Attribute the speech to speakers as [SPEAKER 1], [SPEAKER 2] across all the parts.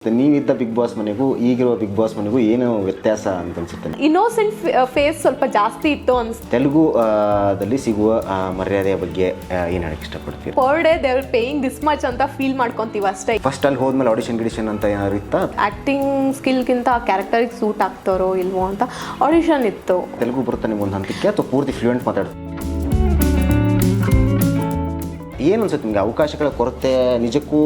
[SPEAKER 1] ನೀವಿದ್ದ big boss ಮನೆಗೂ ಈಗಿರೋ big boss ಮನೆಗೂ ಏನು ವ್ಯತ್ಯಾಸ ಅಂತ ಅನ್ಸುತ್ತೆ?
[SPEAKER 2] ಇನ್ನೋಸೆಂಟ್ ಫೇಸ್ ಸ್ವಲ್ಪ ಜಾಸ್ತಿ ಇತ್ತು ಅನ್ಸುತ್ತೆ.
[SPEAKER 1] ತೆಲುಗು ದಲ್ಲಿ ಸಿಗುವ ಮರ್ಯಾದೆಯ ಬಗ್ಗೆ ಏನು ಹೇಳಕ್ಕೆ ಇಷ್ಟಪಡ್ತೀರಿ?
[SPEAKER 2] Per day they are paying this much ಅಂತ ಫೀಲ್ ಮಾಡ್ಕೊಂತೀವಿ ಅಷ್ಟೇ.
[SPEAKER 1] ಫಸ್ಟ್ ಅಲ್ಲಿ ಹೋದ್ಮೇಲೆ ಆಡಿಷನ್ ಅಂತ ಏನಾದ್ರು ಇತ್ತಾ?
[SPEAKER 2] ಆಕ್ಟಿಂಗ್ ಸ್ಕಿಲ್ಗಿಂತ ಕ್ಯಾರೆಕ್ಟರ್ಗೆ ಸೂಟ್ ಆಗ್ತಾರೋ ಇಲ್ವೋ ಅಂತ ಆಡಿಷನ್ ಇತ್ತು.
[SPEAKER 1] ತೆಲುಗು ಬರುತ್ತೆ ನಿಮ್ಗೆ ಒಂದು ಹಂತಕ್ಕೆ ಅಥವಾ ಪೂರ್ತಿ ಫ್ಲೂಯೆಂಟ್ ಮಾತಾಡೋದು? ಏನು ಅನ್ಸುತ್ತೆ ನಿಮಗೆ? ಅವಕಾಶಗಳ ಕೊರತೆ ನಿಜಕ್ಕೂ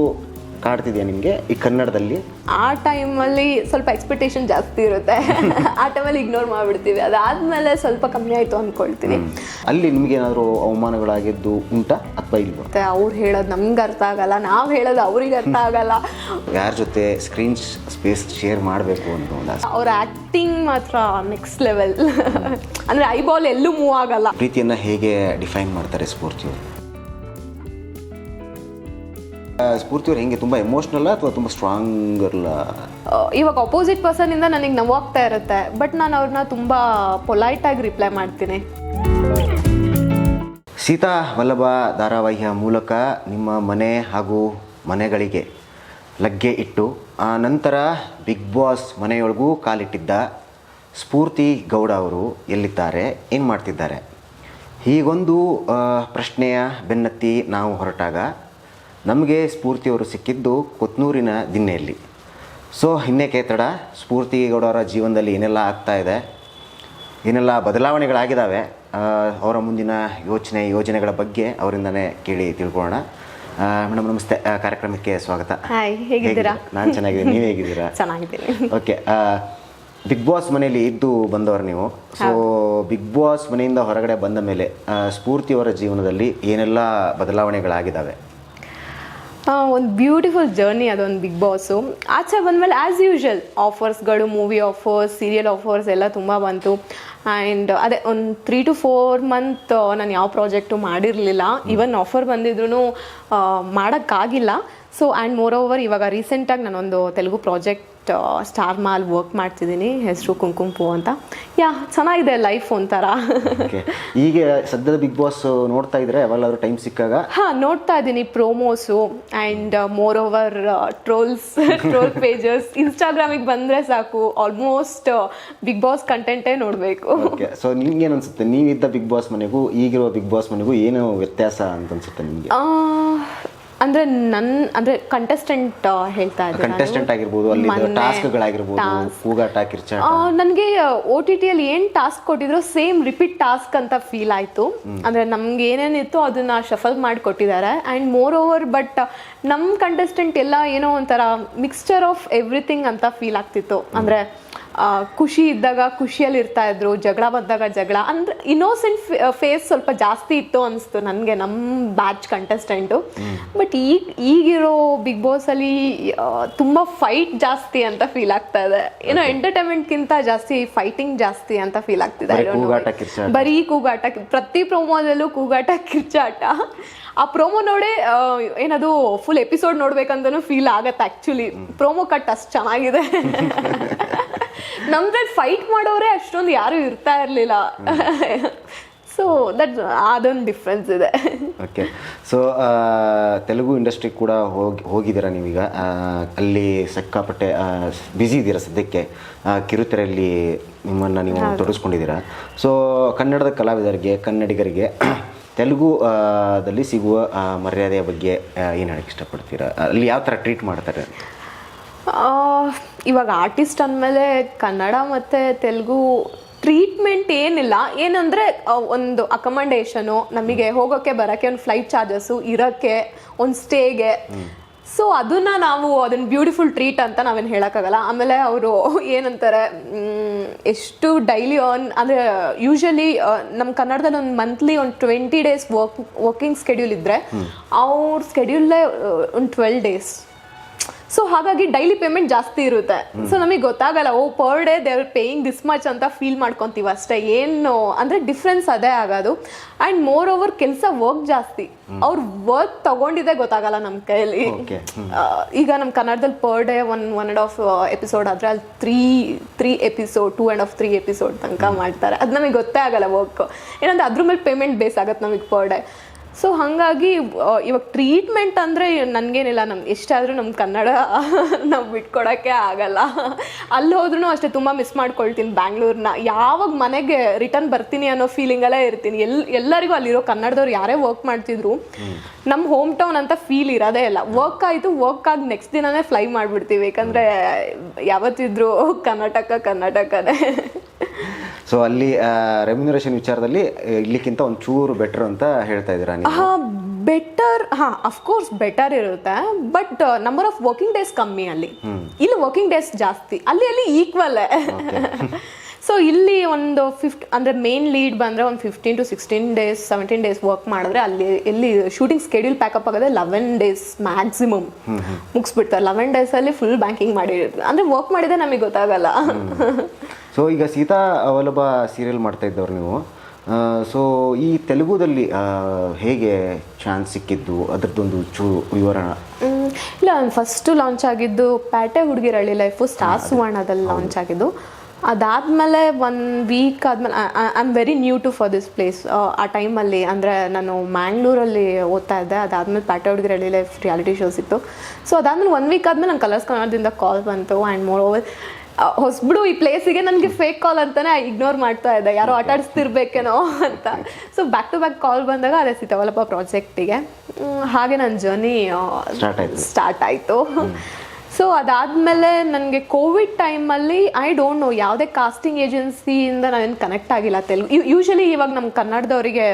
[SPEAKER 1] ಕಾಡ್ತಿದೆಯಾ ನಿಮಗೆ ಈ ಕನ್ನಡದಲ್ಲಿ?
[SPEAKER 2] ಆ ಟೈಮಲ್ಲಿ ಸ್ವಲ್ಪ ಎಕ್ಸ್ಪೆಕ್ಟೇಷನ್ ಜಾಸ್ತಿ ಇರುತ್ತೆ. ಆ ಟೈಮಲ್ಲಿ ಇಗ್ನೋರ್ ಮಾಡಿಬಿಡ್ತೀವಿ. ಅದಾದಮೇಲೆ ಸ್ವಲ್ಪ ಕಮ್ಮಿ ಆಯಿತು ಅಂದ್ಕೊಳ್ತೀನಿ.
[SPEAKER 1] ಅಲ್ಲಿ ನಿಮಗೇನಾದರೂ ಅವಮಾನಗಳಾಗಿದ್ದು ಉಂಟಾ ಅಥವಾ ಇಲ್ವಾ?
[SPEAKER 2] ಮತ್ತು ಅವ್ರು ಹೇಳೋದು ನಮ್ಗೆ ಅರ್ಥ ಆಗಲ್ಲ, ನಾವು ಹೇಳೋದು ಅವ್ರಿಗೆ ಅರ್ಥ ಆಗಲ್ಲ.
[SPEAKER 1] ಯಾರ ಜೊತೆ ಸ್ಕ್ರೀನ್ ಸ್ಪೇಸ್ ಶೇರ್ ಮಾಡಬೇಕು ಅಂತ ಒಂದು ಆಸೆ.
[SPEAKER 2] ಅವ್ರ ಆ್ಯಕ್ಟಿಂಗ್ ಮಾತ್ರ ನೆಕ್ಸ್ಟ್ ಲೆವೆಲ್. ಅಂದರೆ ಐಬಾಲ್ ಎಲ್ಲೂ ಮೂವ್ ಆಗಲ್ಲ.
[SPEAKER 1] ಪ್ರೀತಿಯನ್ನು ಹೇಗೆ ಡಿಫೈನ್ ಮಾಡ್ತಾರೆ ಸ್ಫೂರ್ತಿಯವರು? ಸ್ಫೂರ್ತಿಯವ್ರು ಹೆಂಗೆ, ತುಂಬ ಎಮೋಷ್ನಲ್ಲ ಅಥವಾ ತುಂಬ ಸ್ಟ್ರಾಂಗ್ ಅಲ್ಲ?
[SPEAKER 2] ಇವಾಗ ಅಪೋಸಿಟ್ ಪರ್ಸನಿಂದ ನನಗೆ ನೋವಾಗ್ತಾ ಇರುತ್ತೆ, ಬಟ್ ನಾನು ಅವ್ರನ್ನ ತುಂಬ ಪೊಲೈಟಾಗಿ ರಿಪ್ಲೈ ಮಾಡ್ತೀನಿ.
[SPEAKER 1] ಸೀತಾ ವಲ್ಲಭ ಧಾರಾವಾಹಿಯ ಮೂಲಕ ನಿಮ್ಮ ಮನೆ ಹಾಗೂ ಮನೆಗಳಿಗೆ ಲಗ್ಗೆ ಇಟ್ಟು ಆ ನಂತರ ಬಿಗ್ ಬಾಸ್ ಮನೆಯೊಳಗೂ ಕಾಲಿಟ್ಟಿದ್ದ ಸ್ಫೂರ್ತಿ ಗೌಡ ಅವರು ಎಲ್ಲಿದ್ದಾರೆ, ಏನು ಮಾಡ್ತಿದ್ದಾರೆ? ಹೀಗೊಂದು ಪ್ರಶ್ನೆಯ ಬೆನ್ನತ್ತಿ ನಾವು ಹೊರಟಾಗ ನಮಗೆ ಸ್ಫೂರ್ತಿಯವರು ಸಿಕ್ಕಿದ್ದು ಕೊತ್ನೂರಿನ ದಿನ್ನೆಯಲ್ಲಿ. ಸೊ ಇನ್ನೇಕೆ ತಡ, ಸ್ಫೂರ್ತಿ ಗೌಡವರ ಜೀವನದಲ್ಲಿ ಏನೆಲ್ಲ ಆಗ್ತಾ ಇದೆ, ಏನೆಲ್ಲ ಬದಲಾವಣೆಗಳಾಗಿದ್ದಾವೆ, ಅವರ ಮುಂದಿನ ಯೋಜನೆಗಳ ಬಗ್ಗೆ ಅವರಿಂದನೇ ಕೇಳಿ ತಿಳ್ಕೊಳ್ಳೋಣ. ಮೇಡಮ್ ನಮಸ್ತೆ, ಕಾರ್ಯಕ್ರಮಕ್ಕೆ ಸ್ವಾಗತ.
[SPEAKER 2] ಹಾಯ್, ಹೇಗಿದ್ದೀರಾ?
[SPEAKER 1] ನಾನು ಚೆನ್ನಾಗಿದ್ದೀನಿ, ನೀವು ಹೇಗಿದ್ದೀರಾ?
[SPEAKER 2] ಚೆನ್ನಾಗಿದ್ದೀನಿ.
[SPEAKER 1] ಓಕೆ, ಬಿಗ್ ಬಾಸ್ ಮನೆಯಲ್ಲಿ ಇದ್ದು ಬಂದವರು ನೀವು. ಸೊ ಬಿಗ್ ಬಾಸ್ ಮನೆಯಿಂದ ಹೊರಗಡೆ ಬಂದ ಮೇಲೆ ಸ್ಫೂರ್ತಿಯವರ ಜೀವನದಲ್ಲಿ ಏನೆಲ್ಲ ಬದಲಾವಣೆಗಳಾಗಿದ್ದಾವೆ?
[SPEAKER 2] ಒಂದು ಬ್ಯೂಟಿಫುಲ್ ಜರ್ನಿ ಅದೊಂದು ಬಿಗ್ ಬಾಸು. ಆಚೆ ಬಂದಮೇಲೆ ಆ್ಯಸ್ ಯೂಶುವಲ್ ಆಫರ್ಸ್ಗಳು, ಮೂವಿ ಆಫರ್ಸ್, ಸೀರಿಯಲ್ ಆಫರ್ಸ್ ಎಲ್ಲ ತುಂಬ ಬಂತು. ಆ್ಯಂಡ್ ಅದೇ ಒಂದು 3 to 4 ಮಂತ್ ನಾನು ಯಾವ ಪ್ರಾಜೆಕ್ಟು ಮಾಡಿರಲಿಲ್ಲ. ಈವನ್ ಆಫರ್ ಬಂದಿದ್ರೂ ಮಾಡೋಕ್ಕಾಗಿಲ್ಲ. ಸೊ ಆ್ಯಂಡ್ ಮೋರ್ ಓವರ್ ಇವಾಗ ರೀಸೆಂಟಾಗಿ ನಾನೊಂದು Telugu project star mall work ಮಾಡ್ತಿದ್ದೀನಿ, ಹೆಸರು ಕುಂಕುಂಪು ಅಂತ. ಚೆನ್ನಾಗಿದೆ ಲೈಫ್ ಒಂಥರ.
[SPEAKER 1] ಈಗ ಸದ್ಯದ ಬಿಗ್ ಬಾಸ್ ನೋಡ್ತಾ ಇದ್ರೆ ಯಾವಾಗಲಾದ್ರೂ ಟೈಮ್ ಸಿಕ್ಕಾಗ?
[SPEAKER 2] ನೋಡ್ತಾ ಇದ್ದೀನಿ promos and more over troll pages ಇನ್ಸ್ಟಾಗ್ರಾಮಿಗೆ ಬಂದರೆ ಸಾಕು, ಆಲ್ಮೋಸ್ಟ್ ಬಿಗ್ ಬಾಸ್ ಕಂಟೆಂಟೇ ನೋಡಬೇಕು.
[SPEAKER 1] ಓಕೆ, ಸೊ ನಿಮ್ಗೇನು ಅನ್ಸುತ್ತೆ? ನೀವಿದ್ದ ಬಿಗ್ ಬಾಸ್ ಮನೆಗೂ ಈಗಿರೋ ಬಿಗ್ ಬಾಸ್ ಮನೆಗೂ ಏನು ವ್ಯತ್ಯಾಸ ಅಂತ ಅನ್ಸುತ್ತೆ ನಿಮಗೆ?
[SPEAKER 2] ಅಂದರೆ ಕಂಟೆಸ್ಟೆಂಟ್ ಹೇಳ್ತಾ ಇದ್ದೀನಿ.
[SPEAKER 1] ಕಂಟೆಸ್ಟೆಂಟ್ ಆಗಿರ್ಬೋದು, ಅಲ್ಲಿ ಟಾಸ್ಕ್ಗಳಾಗಿರ್ಬೋದು, ಕೂಗಾಟ, ಕಿರ್ಚಾಟ.
[SPEAKER 2] ನನಗೆ OTTಯಲ್ಲಿ ಏನು ಟಾಸ್ಕ್ ಕೊಟ್ಟಿದ್ರು ಸೇಮ್ ರಿಪೀಟ್ ಟಾಸ್ಕ್ ಅಂತ ಫೀಲ್ ಆಯಿತು. ಅಂದರೆ ನಮ್ಗೆ ಏನೇನಿತ್ತು ಅದನ್ನು ಶಫಲ್ ಮಾಡಿ ಕೊಟ್ಟಿದ್ದಾರೆ. ಆ್ಯಂಡ್ ಮೋರ್ ಓವರ್ ಬಟ್ ನಮ್ಮ ಕಂಟೆಸ್ಟೆಂಟ್ ಎಲ್ಲ ಏನೋ ಒಂಥರ ಮಿಕ್ಸ್ಚರ್ ಆಫ್ ಎವ್ರಿಥಿಂಗ್ ಅಂತ ಫೀಲ್ ಆಗ್ತಿತ್ತು. ಅಂದರೆ ಖುಷಿ ಇದ್ದಾಗ ಖುಷಿಯಲ್ಲಿ ಇರ್ತಾ ಇದ್ರು, ಜಗಳ ಬಂದಾಗ ಜಗಳ. ಅಂದರೆ ಇನ್ನೋಸೆಂಟ್ ಫೇಸ್ ಸ್ವಲ್ಪ ಜಾಸ್ತಿ ಇತ್ತು ಅನಿಸ್ತು ನನಗೆ, ನಮ್ಮ ಬ್ಯಾಚ್ ಕಂಟೆಸ್ಟೆಂಟು. ಬಟ್ ಈಗಿರೋ ಬಿಗ್ ಬಾಸಲ್ಲಿ ತುಂಬ ಫೈಟ್ ಜಾಸ್ತಿ ಅಂತ ಫೀಲ್ ಆಗ್ತಾ ಇದೆ. ಏನೋ ಎಂಟರ್ಟೈನ್ಮೆಂಟ್ಗಿಂತ ಜಾಸ್ತಿ ಫೈಟಿಂಗ್ ಜಾಸ್ತಿ ಅಂತ ಫೀಲ್ ಆಗ್ತಿದೆ. ಬರೀ ಕೂಗಾಟ, ಪ್ರತಿ ಪ್ರೋಮೋದಲ್ಲೂ ಕೂಗಾಟ, ಕಿರ್ಚಾಟ. ಆ ಪ್ರೋಮೋ ನೋಡೇ ಏನದು ಫುಲ್ ಎಪಿಸೋಡ್ ನೋಡ್ಬೇಕಂತನೂ ಫೀಲ್ ಆಗತ್ತೆ. ಆ್ಯಕ್ಚುಲಿ ಪ್ರೋಮೋ ಕಟ್ ಅಷ್ಟು ಚೆನ್ನಾಗಿದೆ. ನಮ್ದ್ರಲ್ಲಿ ಫೈಟ್ ಮಾಡೋರೆ ಅಷ್ಟೊಂದು ಯಾರು ಇರ್ತಾ ಇರಲಿಲ್ಲ. ಸೊ ಅದೊಂದು ಡಿಫ್ರೆನ್ಸ್ ಇದೆ.
[SPEAKER 1] ಓಕೆ, ಸೊ ತೆಲುಗು ಇಂಡಸ್ಟ್ರಿ ಕೂಡ ಹೋಗಿದ್ದೀರಾ ನೀವೀಗ. ಅಲ್ಲಿ ಸಿಕ್ಕಾಪಟ್ಟೆ ಬ್ಯುಸಿ ಇದ್ದೀರಾ ಸದ್ಯಕ್ಕೆ, ಕಿರುತೆರೆಯಲ್ಲಿ ನಿಮ್ಮನ್ನು ನೀವು ತೊಡಗಿಸ್ಕೊಂಡಿದ್ದೀರಾ. ಸೊ ಕನ್ನಡದ ಕಲಾವಿದರಿಗೆ, ಕನ್ನಡಿಗರಿಗೆ ತೆಲುಗು ದಲ್ಲಿ ಸಿಗುವ ಮರ್ಯಾದೆಯ ಬಗ್ಗೆ ಏನು ಹೇಳಕ್ಕೆ ಇಷ್ಟಪಡ್ತೀರಾ? ಅಲ್ಲಿ ಯಾವ ಥರ ಟ್ರೀಟ್ ಮಾಡ್ತಾರೆ?
[SPEAKER 2] ಇವಾಗ ಆರ್ಟಿಸ್ಟ್ ಅಂದಮೇಲೆ ಕನ್ನಡ ಮತ್ತು ತೆಲುಗು ಟ್ರೀಟ್ಮೆಂಟ್ ಏನಿಲ್ಲ. ಏನಂದರೆ ಒಂದು ಅಕಮಂಡೇಷನು, ನಮಗೆ ಹೋಗೋಕ್ಕೆ ಬರೋಕ್ಕೆ ಒಂದು ಫ್ಲೈಟ್ ಚಾರ್ಜಸ್ಸು, ಇರೋಕ್ಕೆ ಒಂದು ಸ್ಟೇಗೆ. ಸೊ ಅದನ್ನು ಬ್ಯೂಟಿಫುಲ್ ಟ್ರೀಟ್ ಅಂತ ನಾವೇನು ಹೇಳೋಕ್ಕಾಗಲ್ಲ. ಆಮೇಲೆ ಅವರು ಏನಂತಾರೆ, ಎಷ್ಟು ಡೈಲಿ ಅಂದರೆ ಯೂಶ್ವಲಿ ನಮ್ಮ ಕನ್ನಡದಲ್ಲಿ ಒಂದು ಮಂತ್ಲಿ ಒಂದು 20 days ವರ್ಕಿಂಗ್ ಸ್ಕೆಡ್ಯೂಲ್ ಇದ್ದರೆ ಅವ್ರ ಸ್ಕೆಡ್ಯೂಲೇ ಒಂದು 12 days. ಸೊ ಹಾಗಾಗಿ ಡೈಲಿ ಪೇಮೆಂಟ್ ಜಾಸ್ತಿ ಇರುತ್ತೆ. ಸೊ ನಮಗೆ ಗೊತ್ತಾಗಲ್ಲ, per day they are paying this much ಅಂತ ಫೀಲ್ ಮಾಡ್ಕೊತೀವಿ ಅಷ್ಟೇ. ಏನು ಅಂದರೆ ಡಿಫ್ರೆನ್ಸ್ ಅದೇ ಆಗೋದು. ಆ್ಯಂಡ್ ಮೋರ್ ಓವರ್ ಕೆಲಸ ವರ್ಕ್ ಜಾಸ್ತಿ, ಅವ್ರು ವರ್ಕ್ ತಗೊಂಡಿದ್ದೇ ಗೊತ್ತಾಗಲ್ಲ ನಮ್ಮ ಕೈಯಲ್ಲಿ. ಈಗ ನಮ್ಮ ಕನ್ನಡದಲ್ಲಿ ಪರ್ ಡೇ 1.5 ಎಪಿಸೋಡ್ ಆದರೆ ಅಲ್ಲಿ 3 ಎಪಿಸೋಡ್ 2.5-3 ಎಪಿಸೋಡ್ ತನಕ ಮಾಡ್ತಾರೆ. ಅದು ನಮಗೆ ಗೊತ್ತೇ ಆಗಲ್ಲ ವರ್ಕ್. ಏನಂದರೆ ಅದ್ರ ಮೇಲೆ ಪೇಮೆಂಟ್ ಬೇಸ್ ಆಗುತ್ತೆ ನಮಗೆ ಪರ್ ಡೇ. ಸೊ ಹಾಗಾಗಿ ಇವಾಗ ಟ್ರೀಟ್ಮೆಂಟ್ ಅಂದರೆ ನನಗೇನಿಲ್ಲ, ನಮ್ಗೆ ಎಷ್ಟಾದರೂ ನಮ್ಮ ಕನ್ನಡ ನಾವು ಬಿಟ್ಕೊಡೋಕ್ಕೆ ಆಗಲ್ಲ. ಅಲ್ಲಿ ಹೋದ್ರೂ ಅಷ್ಟೇ ತುಂಬ ಮಿಸ್ ಮಾಡ್ಕೊಳ್ತೀನಿ ಬ್ಯಾಂಗ್ಳೂರ್ನ. ಯಾವಾಗ ಮನೆಗೆ ರಿಟರ್ನ್ ಬರ್ತೀನಿ ಅನ್ನೋ ಫೀಲಿಂಗಲ್ಲೇ ಇರ್ತೀನಿ. ಎಲ್ಲರಿಗೂ ಅಲ್ಲಿರೋ ಕನ್ನಡದವ್ರು ಯಾರೇ ವರ್ಕ್ ಮಾಡ್ತಿದ್ರು ನಮ್ಮ ಹೋಮ್ ಟೌನ್ ಅಂತ ಫೀಲ್ ಇರೋದೇ ಇಲ್ಲ. ವರ್ಕ್ ಆಯಿತು, ವರ್ಕ್ ಆಗಿ ನೆಕ್ಸ್ಟ್ ದಿನನೇ ಫ್ಲೈ ಮಾಡಿಬಿಡ್ತೀವಿ, ಯಾಕಂದರೆ ಯಾವತ್ತಿದ್ರು ಕರ್ನಾಟಕನೇ.
[SPEAKER 1] ಸೊ ಅಲ್ಲಿ ರೆಮ್ಯುನರೇಷನ್ ವಿಚಾರದಲ್ಲಿ ಇಲ್ಲಿಕ್ಕಿಂತ ಒಂಚೂರು ಬೆಟರ್ ಅಂತ ಹೇಳ್ತಾ ಇದ್ದೀರಾ ನೀವು?
[SPEAKER 2] ಬೆಟರ್, ಅಫ್ಕೋರ್ಸ್ ಬೆಟರ್ ಇರುತ್ತೆ, but number of working days ಕಮ್ಮಿ ಅಲ್ಲಿ. ಇಲ್ಲಿ ವರ್ಕಿಂಗ್ ಡೇಸ್ ಜಾಸ್ತಿ, ಅಲ್ಲಿ ಈಕ್ವಲ್. ಸೊ ಇಲ್ಲಿ ಒಂದು ಅಂದರೆ ಮೇನ್ ಲೀಡ್ ಬಂದರೆ ಒಂದು 15 to 16 days 17 days ವರ್ಕ್ ಮಾಡಿದ್ರೆ, ಎಲ್ಲಿ ಶೂಟಿಂಗ್ ಸ್ಕೆಡ್ಯೂಲ್ ಪ್ಯಾಕಪ್ ಆಗೋದೇ 11 days ಮ್ಯಾಕ್ಸಿಮಮ್ ಮುಗಿಸ್ಬಿಡ್ತಾರೆ. 11 days ಫುಲ್ ಬ್ಯಾಂಕಿಂಗ್ ಮಾಡಿ, ಅಂದರೆ ವರ್ಕ್ ಮಾಡಿದ್ರೆ ನಮಗೆ ಗೊತ್ತಾಗಲ್ಲ.
[SPEAKER 1] ಸೊ ಈಗ ಸೀತಾ ಅವಲೋಭ ಸೀರಿಯಲ್ ಮಾಡ್ತಾ ಇದ್ದವ್ರು ನೀವು. ಸೊ ಈ ತೆಲುಗುದಲ್ಲಿ ಹೇಗೆ ಚಾನ್ಸ್ ಸಿಕ್ಕಿದ್ದು, ಅದರದ್ದೊಂದು ಚೂರು ವಿವರಣ?
[SPEAKER 2] ಇಲ್ಲ, ಫಸ್ಟು ಲಾಂಚ್ ಆಗಿದ್ದು ಪ್ಯಾಟೆ ಹುಡುಗಿರಳ್ಳಿ ಲೈಫು ಸ್ಟಾರ್ ಸುವರ್ಣದಲ್ಲಿ ಲಾಂಚ್ ಆಗಿದ್ದು. ಅದಾದಮೇಲೆ 1 week ಆದಮೇಲೆ I am very new to for this place. ಆ ಟೈಮಲ್ಲಿ ಅಂದರೆ ನಾನು ಮ್ಯಾಂಗ್ಳೂರಲ್ಲಿ ಓದ್ತಾ ಇದ್ದೆ. ಅದಾದಮೇಲೆ Pyate Hudugirahalli life reality shows ಇತ್ತು. ಸೊ ಅದಾದಮೇಲೆ 1 week ಆದಮೇಲೆ ನಂಗೆ ಕಲರ್ಸ್ ಕನ್ನಡದಿಂದ ಕಾಲ್ ಬಂತು. ಆ್ಯಂಡ್ ಮೋರ್ ಓವರ್ ಹೊಸಬಿಡು ಈ ಪ್ಲೇಸಿಗೆ ನನಗೆ ಫೇಕ್ ಕಾಲ್ ಅಂತಾನೆ ಇಗ್ನೋರ್ ಮಾಡ್ತಾ ಇದ್ದೆ, ಯಾರೋ ಆಟಾಡಿಸ್ತಿರ್ಬೇಕೇನೋ ಅಂತ. ಸೊ ಬ್ಯಾಕ್ ಟು ಬ್ಯಾಕ್ ಕಾಲ್ ಬಂದಾಗ ಅದೇ ಸೀತಾವಲ್ಲಭ ಪ್ರಾಜೆಕ್ಟಿಗೆ ಹಾಗೆ ನನ್ನ ಜರ್ನಿ ಸ್ಟಾರ್ಟ್ ಆಯಿತು. ಸೊ ಅದಾದಮೇಲೆ ನನಗೆ ಕೋವಿಡ್ ಟೈಮಲ್ಲಿ ಐ ಡೋಂಟ್ ನೋ, ಯಾವುದೇ ಕಾಸ್ಟಿಂಗ್ ಏಜೆನ್ಸಿಯಿಂದ ನಾನೇನು ಕನೆಕ್ಟ್ ಆಗಿಲ್ಲ ತೆಲುಗು. ಯೂಶಲಿ ಇವಾಗ ನಮ್ಮ ಕನ್ನಡದವರಿಗೆ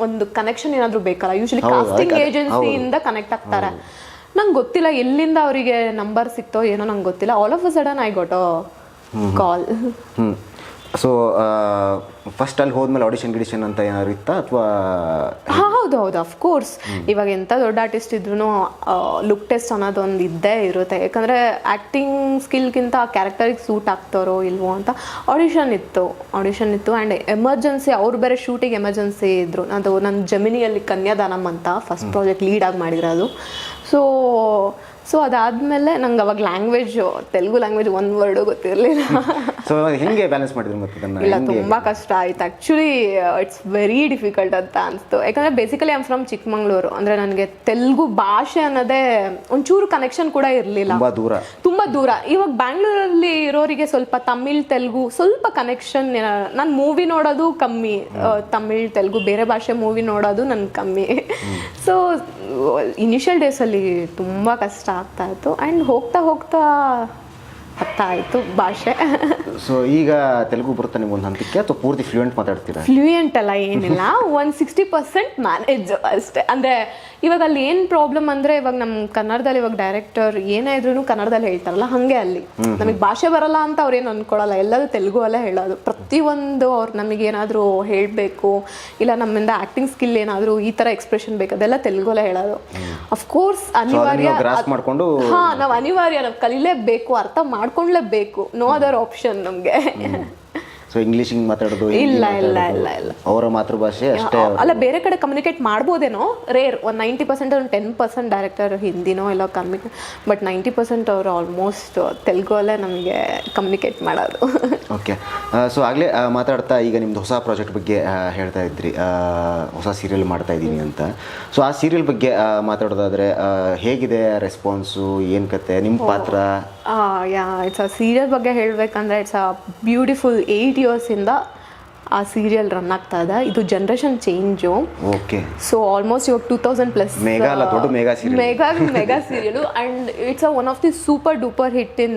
[SPEAKER 2] ಒಂದು ಕನೆಕ್ಷನ್ ಏನಾದರೂ ಬೇಕಲ್ಲ, ಯೂಶಲಿ ಕಾಸ್ಟಿಂಗ್ ಏಜೆನ್ಸಿಯಿಂದ ಕನೆಕ್ಟ್ ಆಗ್ತಾರೆ. ನಂಗೆ ಗೊತ್ತಿಲ್ಲ ಎಲ್ಲಿಂದ ಅವರಿಗೆ ನಂಬರ್ ಸಿಕ್ತೋ ಏನೋ, ನಂಗೆ ಗೊತ್ತಿಲ್ಲ. All of a sudden I got a call.
[SPEAKER 1] So first ಅಲ್ಲಿ ಹೋದ್ಮೇಲೆ ಆಡಿಷನ್ ಅಂತ ಏನಾದ್ರು ಇತ್ತಾ ಅಥವಾ?
[SPEAKER 2] ಹೌದು, ಅಫ್ಕೋರ್ಸ್. ಇವಾಗ ಎಂಥ ದೊಡ್ಡ ಆರ್ಟಿಸ್ಟ್ ಇದ್ರೂ ಲುಕ್ ಟೆಸ್ಟ್ ಅನ್ನೋದು ಒಂದು ಇದ್ದೇ ಇರುತ್ತೆ. ಯಾಕಂದರೆ ಆ್ಯಕ್ಟಿಂಗ್ ಸ್ಕಿಲ್ಗಿಂತ ಆ ಕ್ಯಾರೆಕ್ಟರಿಗೆ ಸೂಟ್ ಆಗ್ತಾರೋ ಇಲ್ವೋ ಅಂತ ಆಡಿಷನ್ ಇತ್ತು. ಆ್ಯಂಡ್ ಎಮರ್ಜೆನ್ಸಿ, ಅವ್ರು ಬೇರೆ ಶೂಟಿಂಗ್ ಎಮರ್ಜೆನ್ಸಿ ಇದ್ದರು. ಅದು ನನ್ನ ಜಮಿನಿಯಲ್ಲಿ ಕನ್ಯಾದಾನಂ ಅಂತ ಫಸ್ಟ್ ಪ್ರಾಜೆಕ್ಟ್ ಲೀಡಾಗಿ ಮಾಡಿರೋದು. ಸೊ ಅದಾದಮೇಲೆ ನಂಗೆ ಅವಾಗ ತೆಲುಗು ಲ್ಯಾಂಗ್ವೇಜ್ ಒಂದು ವರ್ಡು ಗೊತ್ತಿರಲಿಲ್ಲ.
[SPEAKER 1] ಸೊ ಹೇಗೆ ಬ್ಯಾಲೆನ್ಸ್ ಮಾಡಿದ್ರು ಮತ್ತೆ?
[SPEAKER 2] ಇಲ್ಲ, ತುಂಬ ಕಷ್ಟ ಆಯ್ತು ಆ್ಯಕ್ಚುಲಿ. ಇಟ್ಸ್ ವೆರಿ ಡಿಫಿಕಲ್ಟ್ ಅಂತ ಅನಿಸ್ತು. ಯಾಕಂದರೆ ಬೇಸಿಕಲಿ ಐಮ್ ಫ್ರಮ್ ಚಿಕ್ಕಮಂಗ್ಳೂರು. ಅಂದರೆ ನನಗೆ ತೆಲುಗು ಭಾಷೆ ಅನ್ನೋದೇ ಒಂಚೂರು ಕನೆಕ್ಷನ್ ಕೂಡ ಇರಲಿಲ್ಲ, ತುಂಬ ದೂರ. ಇವಾಗ ಬ್ಯಾಂಗ್ಳೂರಲ್ಲಿ ಇರೋರಿಗೆ ಸ್ವಲ್ಪ ತಮಿಳ್ ತೆಲುಗು ಸ್ವಲ್ಪ ಕನೆಕ್ಷನ್. ನಾನು ಮೂವಿ ನೋಡೋದು ಕಮ್ಮಿ, ತಮಿಳ್ ತೆಲುಗು ಬೇರೆ ಭಾಷೆ ಮೂವಿ ನೋಡೋದು ನನಗೆ ಕಮ್ಮಿ. ಸೊ ಇನಿಷಿಯಲ್ ಡೇಸಲ್ಲಿ ತುಂಬ ಕಷ್ಟ ಆಗ್ತಾ ಇತ್ತು. ಆ್ಯಂಡ್ ಹೋಗ್ತಾ ಅರ್ಥ ಆಯಿತು ಭಾಷೆ.
[SPEAKER 1] ಸೊ ಈಗ ತೆಲುಗು ಬರುತ್ತೆ ನಿಮ್ಗೆ ಒಂದು ಹಂತಕ್ಕೆ, ಅಥವಾ ಪೂರ್ತಿ ಫ್ಲೂಯೆಂಟ್ ಮಾತಾಡ್ತೀರಾ?
[SPEAKER 2] ಫ್ಲೂಯೆಂಟ್ ಅಲ್ಲ, ಏನಿಲ್ಲ, 60% ಮ್ಯಾನೇಜ್ ಅಷ್ಟೇ. ಅಂದರೆ ಇವಾಗ ಅಲ್ಲಿ ಏನು ಪ್ರಾಬ್ಲಮ್ ಅಂದರೆ, ಇವಾಗ ನಮ್ಮ ಕನ್ನಡದಲ್ಲಿ ಇವಾಗ ಡೈರೆಕ್ಟರ್ ಏನೇ ಇದ್ರೂ ಕನ್ನಡದಲ್ಲಿ ಹೇಳ್ತಾರಲ್ಲ, ಹಾಗೆ ಅಲ್ಲಿ ನಮಗೆ ಭಾಷೆ ಬರಲ್ಲ ಅಂತ ಅವ್ರೇನು ಅಂದ್ಕೊಳ್ಳಲ್ಲ, ಎಲ್ಲರೂ ತೆಲುಗು ಅಲ್ಲೇ ಹೇಳೋದು. ಪ್ರತಿಯೊಂದು ಅವ್ರು ನಮಗೇನಾದರೂ ಹೇಳಬೇಕು, ಇಲ್ಲ ನಮ್ಮಿಂದ ಆ್ಯಕ್ಟಿಂಗ್ ಸ್ಕಿಲ್ ಏನಾದರೂ ಈ ಥರ ಎಕ್ಸ್ಪ್ರೆಷನ್ ಬೇಕು, ಅದೆಲ್ಲ ತೆಲುಗಲ್ಲೇ ಹೇಳೋದು. ಅಫ್ಕೋರ್ಸ್ ಅನಿವಾರ್ಯ, ನಾವು ಅನಿವಾರ್ಯ, ನಾವು ಕಲಿಲೇಬೇಕು, ಅರ್ಥ ಮಾಡ್ಕೊಳ್ಳೇಬೇಕು, ನೋ ಅದರ್ ಆಪ್ಷನ್ ನಮಗೆ.
[SPEAKER 1] ಸೊ ಇಂಗ್ಲಿಷ್ ಮಾತಾಡೋದು
[SPEAKER 2] ಇಲ್ಲ,
[SPEAKER 1] ಅವರ ಮಾತೃಭಾಷೆ ಅಷ್ಟೇ
[SPEAKER 2] ಅಲ್ಲ. ಬೇರೆ ಕಡೆ ಕಮ್ಯುನಿಕೇಟ್ ಮಾಡ್ಬೋದೇನೋ, ರೇರ್. ಒಂದು 90% ಒಂದು 10% ಡೈರೆಕ್ಟರ್ ಹಿಂದಿನೋ ಎಲ್ಲ ಬಟ್ 90% ಅವರು ಆಲ್ಮೋಸ್ಟ್ ತೆಲುಗು ಅಲ್ಲೇ ನಮಗೆ ಕಮ್ಯುನಿಕೇಟ್ ಮಾಡೋದು.
[SPEAKER 1] ಓಕೆ. ಸೊ ಆಗಲೇ ಮಾತಾಡ್ತಾ ಈಗ ನಿಮ್ದು ಹೊಸ ಪ್ರಾಜೆಕ್ಟ್ ಬಗ್ಗೆ ಹೇಳ್ತಾ ಇದ್ರಿ, ಹೊಸ ಸೀರಿಯಲ್ ಮಾಡ್ತಾ ಇದ್ದೀನಿ ಅಂತ. ಸೊ ಆ ಸೀರಿಯಲ್ ಬಗ್ಗೆ ಮಾತಾಡೋದಾದ್ರೆ ಹೇಗಿದೆ ರೆಸ್ಪಾನ್ಸು, ಏನು ಕತೆ, ನಿಮ್ಮ ಪಾತ್ರ?
[SPEAKER 2] ಇಟ್ಸ್ ಆ ಸೀರಿಯಲ್ ಬಗ್ಗೆ ಹೇಳಬೇಕಂದ್ರೆ, ಇಟ್ಸ್ ಅ ಬ್ಯೂಟಿಫುಲ್ 8 years ಇಂದ ಆ ಸೀರಿಯಲ್ ರನ್ ಆಗ್ತಾ ಇದೆ. ಇದು generation change.
[SPEAKER 1] Okay.
[SPEAKER 2] So almost ಇವಾಗ 2000+ mega serial. And it's one of the super duper hit ಇನ್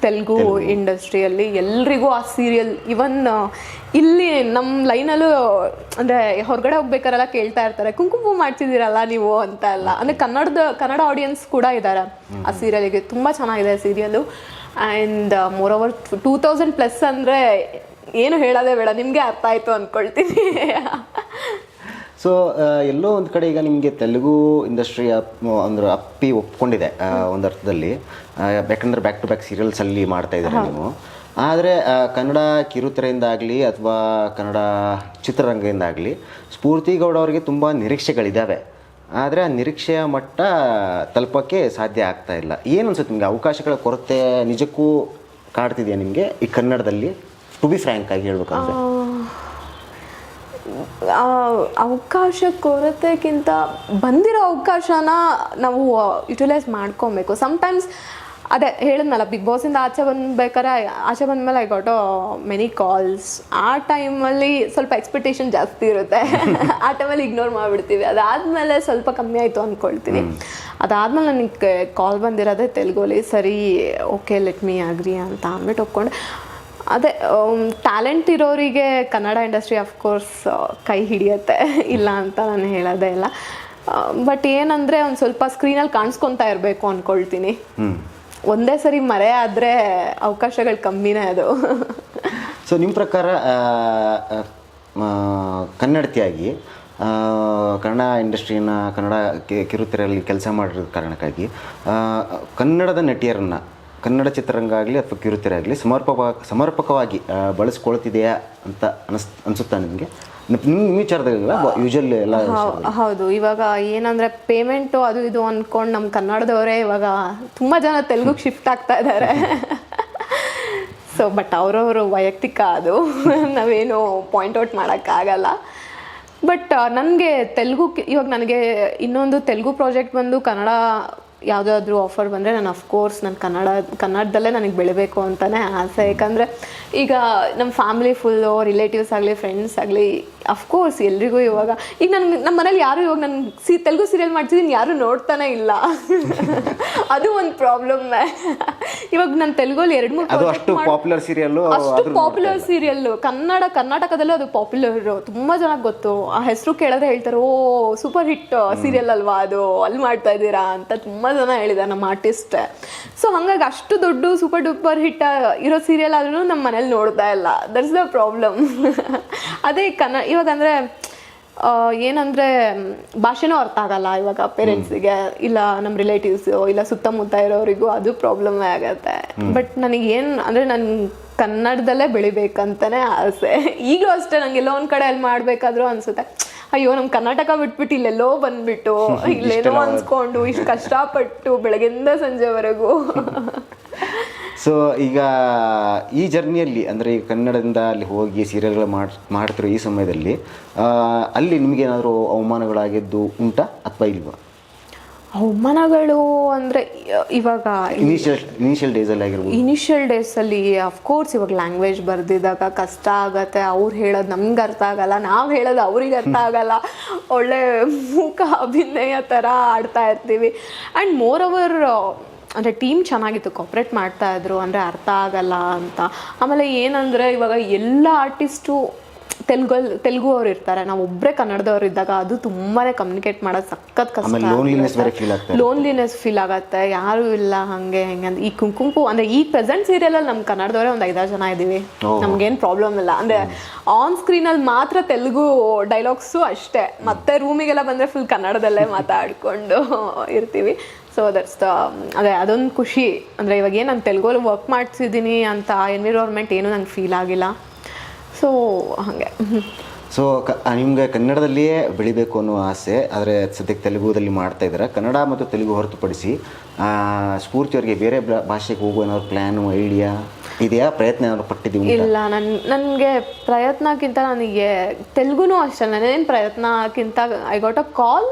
[SPEAKER 2] ತೆಲುಗು ಇಂಡಸ್ಟ್ರಿಯಲ್ಲಿ. ಎಲ್ರಿಗೂ ಆ ಸೀರಿಯಲ್, ಇವನ್ ಇಲ್ಲಿ ನಮ್ಮ ಲೈನಲ್ಲೂ ಅಂದರೆ ಹೊರಗಡೆ ಹೋಗ್ಬೇಕಾರೆಲ್ಲ ಕೇಳ್ತಾ ಇರ್ತಾರೆ, ಕುಂಕುಮ ಮಾಡ್ತಿದ್ದೀರಲ್ಲ ನೀವು ಅಂತ ಎಲ್ಲ. ಅಂದರೆ ಕನ್ನಡ ಆಡಿಯನ್ಸ್ ಕೂಡ ಇದ್ದಾರೆ ಆ ಸೀರಿಯಲಿಗೆ. ತುಂಬ ಚೆನ್ನಾಗಿದೆ ಸೀರಿಯಲು. ಆ್ಯಂಡ್ ಮೋರ್ ಓವರ್ 2000+ ಅಂದರೆ ಏನು ಹೇಳೋದೇ ಬೇಡ, ನಿಮಗೆ ಅರ್ಥ ಆಯಿತು ಅಂದ್ಕೊಳ್ತೀನಿ.
[SPEAKER 1] ಸೊ ಎಲ್ಲೋ ಒಂದು ಕಡೆ ಈಗ ನಿಮಗೆ ತೆಲುಗು ಇಂಡಸ್ಟ್ರಿ ಅಂದ್ರೆ ಅಪ್ಪಿ ಒಪ್ಕೊಂಡಿದೆ ಒಂದು ಅರ್ಥದಲ್ಲಿ, ಯಾಕಂದರೆ ಬ್ಯಾಕ್ ಟು ಬ್ಯಾಕ್ ಸೀರಿಯಲ್ಸಲ್ಲಿ ಮಾಡ್ತಾ ಇದ್ದಾರೆ ನೀವು. ಆದರೆ ಕನ್ನಡ ಕಿರುತೆರೆಯಿಂದಾಗಲಿ ಅಥವಾ ಕನ್ನಡ ಚಿತ್ರರಂಗದಿಂದಾಗಲಿ ಸ್ಫೂರ್ತಿ ಗೌಡ ಅವರಿಗೆ ತುಂಬ ನಿರೀಕ್ಷೆಗಳಿದ್ದಾವೆ. ಆದರೆ ಆ ನಿರೀಕ್ಷೆಯ ಮಟ್ಟ ತಲುಪೋಕ್ಕೆ ಸಾಧ್ಯ ಆಗ್ತಾ ಇಲ್ಲ. ಏನು ಅನ್ಸುತ್ತೆ ನಿಮಗೆ? ಅವಕಾಶಗಳ ಕೊರತೆ ನಿಜಕ್ಕೂ ಕಾಡ್ತಿದೆಯಾ ನಿಮಗೆ ಈ ಕನ್ನಡದಲ್ಲಿ? ಟು ಬಿ ಫ್ರ್ಯಾಂಕ್ ಆಗಿ ಹೇಳ್ಬೇಕಂದ್ರೆ
[SPEAKER 2] ಅವಕಾಶ ಕೊರತೆಗಿಂತ ಬಂದಿರೋ ಅವಕಾಶನ ನಾವು ಯುಟಿಲೈಸ್ ಮಾಡ್ಕೊಬೇಕು. ಸಮ್ಟೈಮ್ಸ್ ಅದೇ ಹೇಳಿದ್ನಲ್ಲ, ಬಿಗ್ ಬಾಸಿಂದ ಆಚೆ ಬಂದಮೇಲೆ ಐ ಗಾಟ್ ಮೆನಿ ಕಾಲ್ಸ್. ಆ ಟೈಮಲ್ಲಿ ಸ್ವಲ್ಪ ಎಕ್ಸ್ಪೆಕ್ಟೇಷನ್ ಜಾಸ್ತಿ ಇರುತ್ತೆ. ಆ ಟೈಮಲ್ಲಿ ಇಗ್ನೋರ್ ಮಾಡಿಬಿಡ್ತೀವಿ. ಅದಾದಮೇಲೆ ಸ್ವಲ್ಪ ಕಮ್ಮಿ ಆಯಿತು ಅಂದ್ಕೊಳ್ತೀವಿ. ಅದಾದಮೇಲೆ ನನಗೆ ಕಾಲ್ ಬಂದಿರೋದೇ ತೆಲುಗಲ್ಲಿ. ಸರಿ, ಓಕೆ, ಲೆಟ್ ಮೀ ಅಗ್ರಿ ಅಂತ ಅಂದ್ಬಿಟ್ಟು ಒಪ್ಕೊಂಡು. ಅದೇ ಟ್ಯಾಲೆಂಟ್ ಇರೋರಿಗೆ ಕನ್ನಡ ಇಂಡಸ್ಟ್ರಿ ಅಫ್ಕೋರ್ಸ್ ಕೈ ಹಿಡಿಯುತ್ತೆ, ಇಲ್ಲ ಅಂತ ನಾನು ಹೇಳೋದೇ ಇಲ್ಲ. ಬಟ್ ಏನಂದರೆ ಒಂದು ಸ್ವಲ್ಪ ಸ್ಕ್ರೀನಲ್ಲಿ ಕಾಣಿಸ್ಕೊತಾ ಇರಬೇಕು ಅಂದ್ಕೊಳ್ತೀನಿ. ಒಂದೇ ಸರಿ ಮರೆ ಆದರೆ ಅವಕಾಶಗಳು ಕಮ್ಮಿನೇ ಅದು.
[SPEAKER 1] ಸೊ ನಿಮ್ಮ ಪ್ರಕಾರ ಕನ್ನಡತಿಯಾಗಿ ಕನ್ನಡ ಇಂಡಸ್ಟ್ರಿನ ಕನ್ನಡ ಕಿರುತೆರೆಯಲ್ಲಿ ಕೆಲಸ ಮಾಡಿರೋ ಕಾರಣಕ್ಕಾಗಿ ಕನ್ನಡದ ನಟಿಯರನ್ನು ಕನ್ನಡ ಚಿತ್ರರಂಗ ಆಗಲಿ ಅಥವಾ ಕಿರುತೆರೆ ಆಗಲಿ ಸಮರ್ಪಕವಾಗಿ ಬಳಸ್ಕೊಳ್ತಿದೆಯಾ ಅಂತ ಅನಿಸುತ್ತಾ ನಿಮಗೆ? ನಿಮ್ಮ ವಿಚಾರದಾಗ ಯೂಶಲ್ ಎಲ್ಲ
[SPEAKER 2] ಹೌದು. ಇವಾಗ ಏನಂದರೆ ಪೇಮೆಂಟು ಅದು ಇದು ಅಂದ್ಕೊಂಡು ನಮ್ಮ ಕನ್ನಡದವರೇ ಇವಾಗ ತುಂಬ ಜನ ತೆಲುಗುಗೆ ಶಿಫ್ಟ್ ಆಗ್ತಾ ಇದ್ದಾರೆ. ಸೊ ಬಟ್ ಅವರವರು ವೈಯಕ್ತಿಕ, ಅದು ನಾವೇನು ಪಾಯಿಂಟ್ ಔಟ್ ಮಾಡೋಕ್ಕಾಗಲ್ಲ. ಬಟ್ ನನಗೆ ಇವಾಗ ನನಗೆ ಇನ್ನೊಂದು ತೆಲುಗು ಪ್ರಾಜೆಕ್ಟ್ ಬಂದು ಕನ್ನಡ ಯಾವುದಾದ್ರೂ ಆಫರ್ ಬಂದರೆ ನಾನು ಅಫ್ಕೋರ್ಸ್ ನಾನು ಕನ್ನಡದಲ್ಲೇ ನನಗೆ ಬೆಳಿಬೇಕು ಅಂತಲೇ ಆಸೆ. ಯಾಕಂದರೆ ಈಗ ನಮ್ಮ ಫ್ಯಾಮಿಲಿ ಫುಲ್ಲು ರಿಲೇಟಿವ್ಸ್ ಆಗಲಿ ಫ್ರೆಂಡ್ಸ್ ಆಗಲಿ ಅಫ್ಕೋರ್ಸ್ ಎಲ್ರಿಗೂ ಇವಾಗ ಈಗ ನಮ್ಮ ಮನೇಲಿ ಯಾರು ಇವಾಗ ನಾನು ತೆಲುಗು ಸೀರಿಯಲ್ ಮಾಡ್ತಿದ್ದೀನಿ, ಯಾರು ನೋಡ್ತಾನೆ ಇಲ್ಲ. ಅದು ಒಂದು ಪ್ರಾಬ್ಲಮ್ಮೇ. ಇವಾಗ ನಾನು ತೆಲುಗಲ್ಲಿ 2-3
[SPEAKER 1] ಅಷ್ಟು ಪಾಪ್ಯುಲರ್
[SPEAKER 2] ಸೀರಿಯಲ್ಲು ಕರ್ನಾಟಕದಲ್ಲೂ ಅದು ಪಾಪ್ಯುಲರು, ತುಂಬ ಜನಕ್ಕೆ ಗೊತ್ತು. ಆ ಹೆಸರು ಕೇಳಿದ್ರೆ ಹೇಳ್ತಾರೆ, ಓ ಸೂಪರ್ ಹಿಟ್ ಸೀರಿಯಲ್ ಅಲ್ವಾ ಅದು, ಅಲ್ಲಿ ಮಾಡ್ತಾ ಇದ್ದೀರಾ ಅಂತ ತುಂಬ ಜನ ಹೇಳಿದ್ದಾರೆ ನಮ್ಮ ಆರ್ಟಿಸ್ಟ್. ಸೊ ಹಾಗಾಗಿ ಅಷ್ಟು ದೊಡ್ಡ ಸೂಪರ್ ಡೂಪರ್ ಹಿಟ್ ಇರೋ ಸೀರಿಯಲ್ ಆದ್ರೂ ನಮ್ಮ ಮನೇಲಿ ನೋಡ್ತಾ ಇಲ್ಲ. That's the problem. ಅದೇ ಇವಾಗ ಅಂದರೆ ಏನಂದರೆ ಭಾಷೆನೂ ಅರ್ಥ ಆಗಲ್ಲ ಇವಾಗ ಪೇರೆಂಟ್ಸಿಗೆ, ಇಲ್ಲ ನಮ್ಮ ರಿಲೇಟಿವ್ಸು, ಇಲ್ಲ ಸುತ್ತಮುತ್ತ ಇರೋರಿಗೂ ಅದು ಪ್ರಾಬ್ಲಮ್ಮೇ ಆಗುತ್ತೆ. ಬಟ್ ನನಗೇನು ಅಂದರೆ ನಾನು ಕನ್ನಡದಲ್ಲೇ ಬೆಳಿಬೇಕಂತಲೇ ಆಸೆ. ಈಗಲೂ ಅಷ್ಟೇ, ನಂಗೆ ಎಲ್ಲೋ ಒಂದು ಕಡೆ ಅಲ್ಲಿ ಮಾಡಬೇಕಾದ್ರೂ ಅನಿಸುತ್ತೆ, ಅಯ್ಯೋ ನಮ್ಮ ಕರ್ನಾಟಕ ಬಿಟ್ಬಿಟ್ಟು ಇಲ್ಲೆಲ್ಲೋ ಬಂದ್ಬಿಟ್ಟು ಇಲ್ಲೇನೋ ಅನ್ಸ್ಕೊಂಡು ಇಷ್ಟು ಕಷ್ಟಪಟ್ಟು ಬೆಳಗ್ಗೆಯಿಂದ ಸಂಜೆವರೆಗೂ.
[SPEAKER 1] ಸೊ ಈಗ ಈ ಜರ್ನಿಯಲ್ಲಿ ಅಂದರೆ ಈಗ ಕನ್ನಡದಿಂದ ಅಲ್ಲಿ ಹೋಗಿ ಸೀರಿಯಲ್ಗಳು ಮಾಡ್ತಿರೋ ಈ ಸಮಯದಲ್ಲಿ ಅಲ್ಲಿ ನಿಮಗೇನಾದರೂ ಅವಮಾನಗಳಾಗಿದ್ದು ಉಂಟಾ ಅಥವಾ ಇಲ್ವಾ?
[SPEAKER 2] ಅವಮಾನಗಳು ಅಂದರೆ ಇವಾಗ
[SPEAKER 1] ಇನಿಷಿಯಲ್ ಡೇಸಲ್ಲಿ ಆಗಿರ್ಬೋದು.
[SPEAKER 2] ಇನಿಷಿಯಲ್ ಡೇಸಲ್ಲಿ ಅಫ್ಕೋರ್ಸ್ ಇವಾಗ ಲ್ಯಾಂಗ್ವೇಜ್ ಬರೆದಿದ್ದಾಗ ಕಷ್ಟ ಆಗುತ್ತೆ. ಅವ್ರು ಹೇಳೋದು ನಮ್ಗೆ ಅರ್ಥ ಆಗಲ್ಲ, ನಾವು ಹೇಳೋದು ಅವ್ರಿಗೆ ಅರ್ಥ ಆಗಲ್ಲ. ಒಳ್ಳೆ ಮೂಕ ಅಭಿನಯ ಥರ ಆಡ್ತಾ ಇರ್ತೀವಿ. ಆ್ಯಂಡ್ ಮೋರ್ ಓವರ್ ಅಂದರೆ ಟೀಮ್ ಚೆನ್ನಾಗಿತ್ತು, ಕೋಪ್ರೇಟ್ ಮಾಡ್ತಾಯಿದ್ರು, ಅಂದರೆ ಅರ್ಥ ಆಗಲ್ಲ ಅಂತ. ಆಮೇಲೆ ಏನಂದರೆ ಇವಾಗ ಎಲ್ಲ ಆರ್ಟಿಸ್ಟು ತೆಲುಗು ಅವ್ರು ಇರ್ತಾರೆ, ನಾವು ಒಬ್ಬರೇ ಕನ್ನಡದವ್ರು ಇದ್ದಾಗ ಅದು ತುಂಬಾ ಕಮ್ಯುನಿಕೇಟ್ ಮಾಡೋದು ಸಖತ್ ಕಷ್ಟ. ಲೋನ್ಲಿನೆಸ್ ಫೀಲ್ ಆಗುತ್ತೆ, ಯಾರು ಇಲ್ಲ ಹಾಗೆ ಹೆಂಗೆ ಅಂತ. ಈ ಕುಂಕುಂಪು ಅಂದರೆ ಈ ಪ್ರೆಸೆಂಟ್ ಸೀರಿಯಲಲ್ಲಿ ನಮ್ಮ ಕನ್ನಡದವರೇ ಒಂದು 5-6 ಜನ ಇದ್ದೀವಿ. ನಮ್ಗೇನು ಪ್ರಾಬ್ಲಮ್ ಇಲ್ಲ. ಅಂದರೆ ಆನ್ ಸ್ಕ್ರೀನಲ್ಲಿ ಮಾತ್ರ ತೆಲುಗು ಡೈಲಾಗ್ಸು ಅಷ್ಟೇ, ಮತ್ತೆ ರೂಮಿಗೆಲ್ಲ ಬಂದರೆ ಫುಲ್ ಕನ್ನಡದಲ್ಲೇ ಮಾತಾಡ್ಕೊಂಡು ಇರ್ತೀವಿ. ಸೊ ದಟ್ಸ್ ಅದೇ ಅದೊಂದು ಖುಷಿ. ಅಂದರೆ ಇವಾಗ ಏನು ನಾನು ತೆಲುಗಲ್ಲಿ ವರ್ಕ್ ಮಾಡ್ತಿದ್ದೀನಿ ಅಂತ ಎನ್ವಿರಾನ್ಮೆಂಟ್ ಏನೂ ನಂಗೆ ಫೀಲ್ ಆಗಿಲ್ಲ. ಸೊ ಹಾಗೆ.
[SPEAKER 1] ಸೊ ನಿಮಗೆ ಕನ್ನಡದಲ್ಲಿಯೇ ಬೆಳಿಬೇಕು ಅನ್ನೋ ಆಸೆ, ಆದರೆ ಸದ್ಯಕ್ಕೆ ತೆಲುಗುದಲ್ಲಿ ಮಾಡ್ತಾ ಇದ್ದಾರೆ. ಕನ್ನಡ ಮತ್ತು ತೆಲುಗು ಹೊರತುಪಡಿಸಿ ಸ್ಫೂರ್ತಿಯವರಿಗೆ ಬೇರೆ ಭಾಷೆಗೆ ಹೋಗೋ ಏನಾದ್ರು ಪ್ಲ್ಯಾನು ಐಡಿಯಾ ಇದೆಯಾ? ಪ್ರಯತ್ನ ಏನಾದ್ರು ಪಟ್ಟಿದ್ದೀವಿ?
[SPEAKER 2] ಇಲ್ಲ, ನನಗೆ ಪ್ರಯತ್ನಕ್ಕಿಂತ ನನಗೆ ತೆಲುಗುನೂ ಅಷ್ಟೇ. ನಾನೇನು ಪ್ರಯತ್ನಕ್ಕಿಂತ I got a call,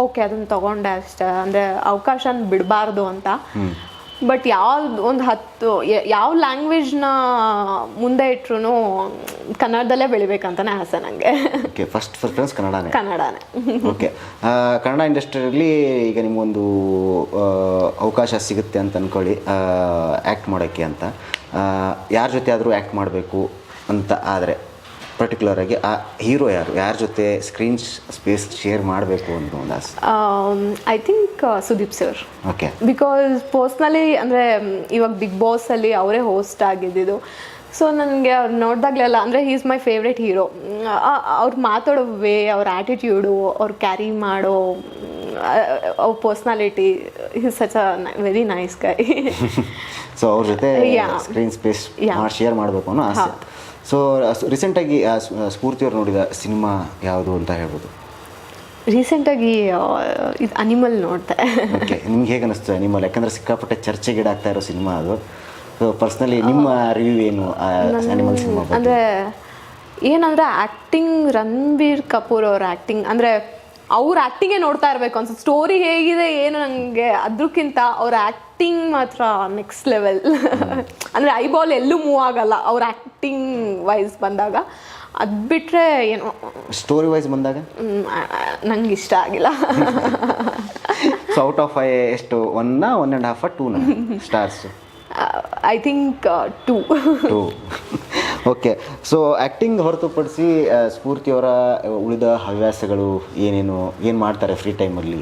[SPEAKER 2] okay ಅದನ್ನು ತೊಗೊಂಡೆ ಅಷ್ಟೇ. ಅಂದರೆ ಅವಕಾಶನ ಬಿಡಬಾರ್ದು ಅಂತ. ಬಟ್ ಯಾವ ಲ್ಯಾಂಗ್ವೇಜ್ನ ಮುಂದೆ ಇಟ್ರು ಕನ್ನಡದಲ್ಲೇ ಬೆಳಿಬೇಕಂತಾನೆ ಆಸೆ ನನಗೆ.
[SPEAKER 1] ಓಕೆ, ಫಸ್ಟ್ ಪ್ರಿಫರೆನ್ಸ್
[SPEAKER 2] ಕನ್ನಡನೇ.
[SPEAKER 1] ಓಕೆ, ಕನ್ನಡ ಇಂಡಸ್ಟ್ರಿಯಲ್ಲಿ ಈಗ ನಿಮಗೊಂದು ಅವಕಾಶ ಸಿಗುತ್ತೆ ಅಂತ ಅಂದ್ಕೊಳ್ಳಿ ಆ್ಯಕ್ಟ್ ಮಾಡೋಕ್ಕೆ ಅಂತ. ಯಾರ ಜೊತೆ ಆದರೂ ಆ್ಯಕ್ಟ್ ಮಾಡಬೇಕು ಅಂತ ಆದರೆ ಪರ್ಟಿಕ್ಯುಲರ್ ಆಗಿ ಆ ಹೀರೋ ಯಾರ ಜೊತೆ ಸ್ಕ್ರೀನ್ ಸ್ಪೇಸ್ ಶೇರ್ ಮಾಡಬೇಕು ಅಂತ ಒಂದು ಆಸೆ?
[SPEAKER 2] I think Sudeep sir.
[SPEAKER 1] Okay, because
[SPEAKER 2] personally ಅಂದರೆ ಇವಾಗ ಬಿಗ್ ಬಾಸಲ್ಲಿ ಅವರೇ ಹೋಸ್ಟ್ ಆಗಿದ್ದು. ಸೊ ನನಗೆ ಅವ್ರು ನೋಡಿದಾಗಲೆಲ್ಲ ಅಂದರೆ he is my favourite hero. ಅವ್ರು ಮಾತಾಡೋ ವೇ, ಅವ್ರ ಆ್ಯಟಿಟ್ಯೂಡು, ಅವ್ರು ಕ್ಯಾರಿ ಮಾಡೋ ಅವ್ರ personality, is such a very nice Guy.
[SPEAKER 1] So ಅವ್ರ ಜೊತೆ ಸ್ಕ್ರೀನ್ ಸ್ಪೇಸ್ ಶೇರ್ ಮಾಡಬೇಕು ಅನ್ನೋ ಆಸೆ. ಸೊ ರೀಸೆಂಟಾಗಿ ಸ್ಫೂರ್ತಿಯವ್ರು ನೋಡಿದ ಸಿನಿಮಾ ಯಾವುದು ಅಂತ ಹೇಳ್ಬೋದು?
[SPEAKER 2] ರೀಸೆಂಟಾಗಿ ಇದು ಅನಿಮಲ್ ನೋಡಿದೆ.
[SPEAKER 1] ಓಕೆ, ನಿಮ್ಗೆ ಹೇಗೆ ಅನ್ನಿಸ್ತು ಅನಿಮಲ್? ಯಾಕಂದರೆ ಸಿಕ್ಕಾಪಟ್ಟೆ ಚರ್ಚೆಗೀಡಾಗ್ತಾ ಇರೋ ಸಿನಿಮಾ ಅದು. ಸೊ ಪರ್ಸ್ನಲಿ ನಿಮ್ಮ ರಿವ್ಯೂ ಏನು ಅನಿಮಲ್ ಸಿನಿಮಾ?
[SPEAKER 2] ಅಂದರೆ ಏನಂದರೆ ಆ್ಯಕ್ಟಿಂಗ್ ರಣಬೀರ್ ಕಪೂರ್ ಅವ್ರ ಆ್ಯಕ್ಟಿಂಗ್ ಅಂದರೆ ಅವ್ರ ಆ್ಯಕ್ಟಿಂಗೇ ನೋಡ್ತಾ ಇರಬೇಕು ಅನ್ಸುತ್ತೆ. ಸ್ಟೋರಿ ಹೇಗಿದೆ ಏನು ನನಗೆ ಅದಕ್ಕಿಂತ ಅವ್ರ ಆ್ಯಕ್ಟಿಂಗ್ ಮಾತ್ರ ನೆಕ್ಸ್ಟ್ ಲೆವೆಲ್. ಅಂದರೆ ಐಬಾಲ್ ಎಲ್ಲೂ ಮೂವ್ ಆಗಲ್ಲ ಅವ್ರ ಆ್ಯಕ್ಟಿಂಗ್ ವೈಸ್ ಬಂದಾಗ. ಅದು ಬಿಟ್ಟರೆ ಏನು
[SPEAKER 1] ಸ್ಟೋರಿ ವೈಸ್ ಬಂದಾಗ
[SPEAKER 2] ನಂಗೆ ಇಷ್ಟ ಆಗಿಲ್ಲ.
[SPEAKER 1] ಸೊ ಔಟ್ ಆಫ್ ಎಷ್ಟು 1.5 2 stars?
[SPEAKER 2] I think 2.
[SPEAKER 1] Okay. So acting ಹೊರತುಪಡಿಸಿ ಸ್ಫೂರ್ತಿಯವರ ಉಳಿದ ಹವ್ಯಾಸಗಳು ಏನು ಮಾಡ್ತಾರೆ ಫ್ರೀ ಟೈಮಲ್ಲಿ?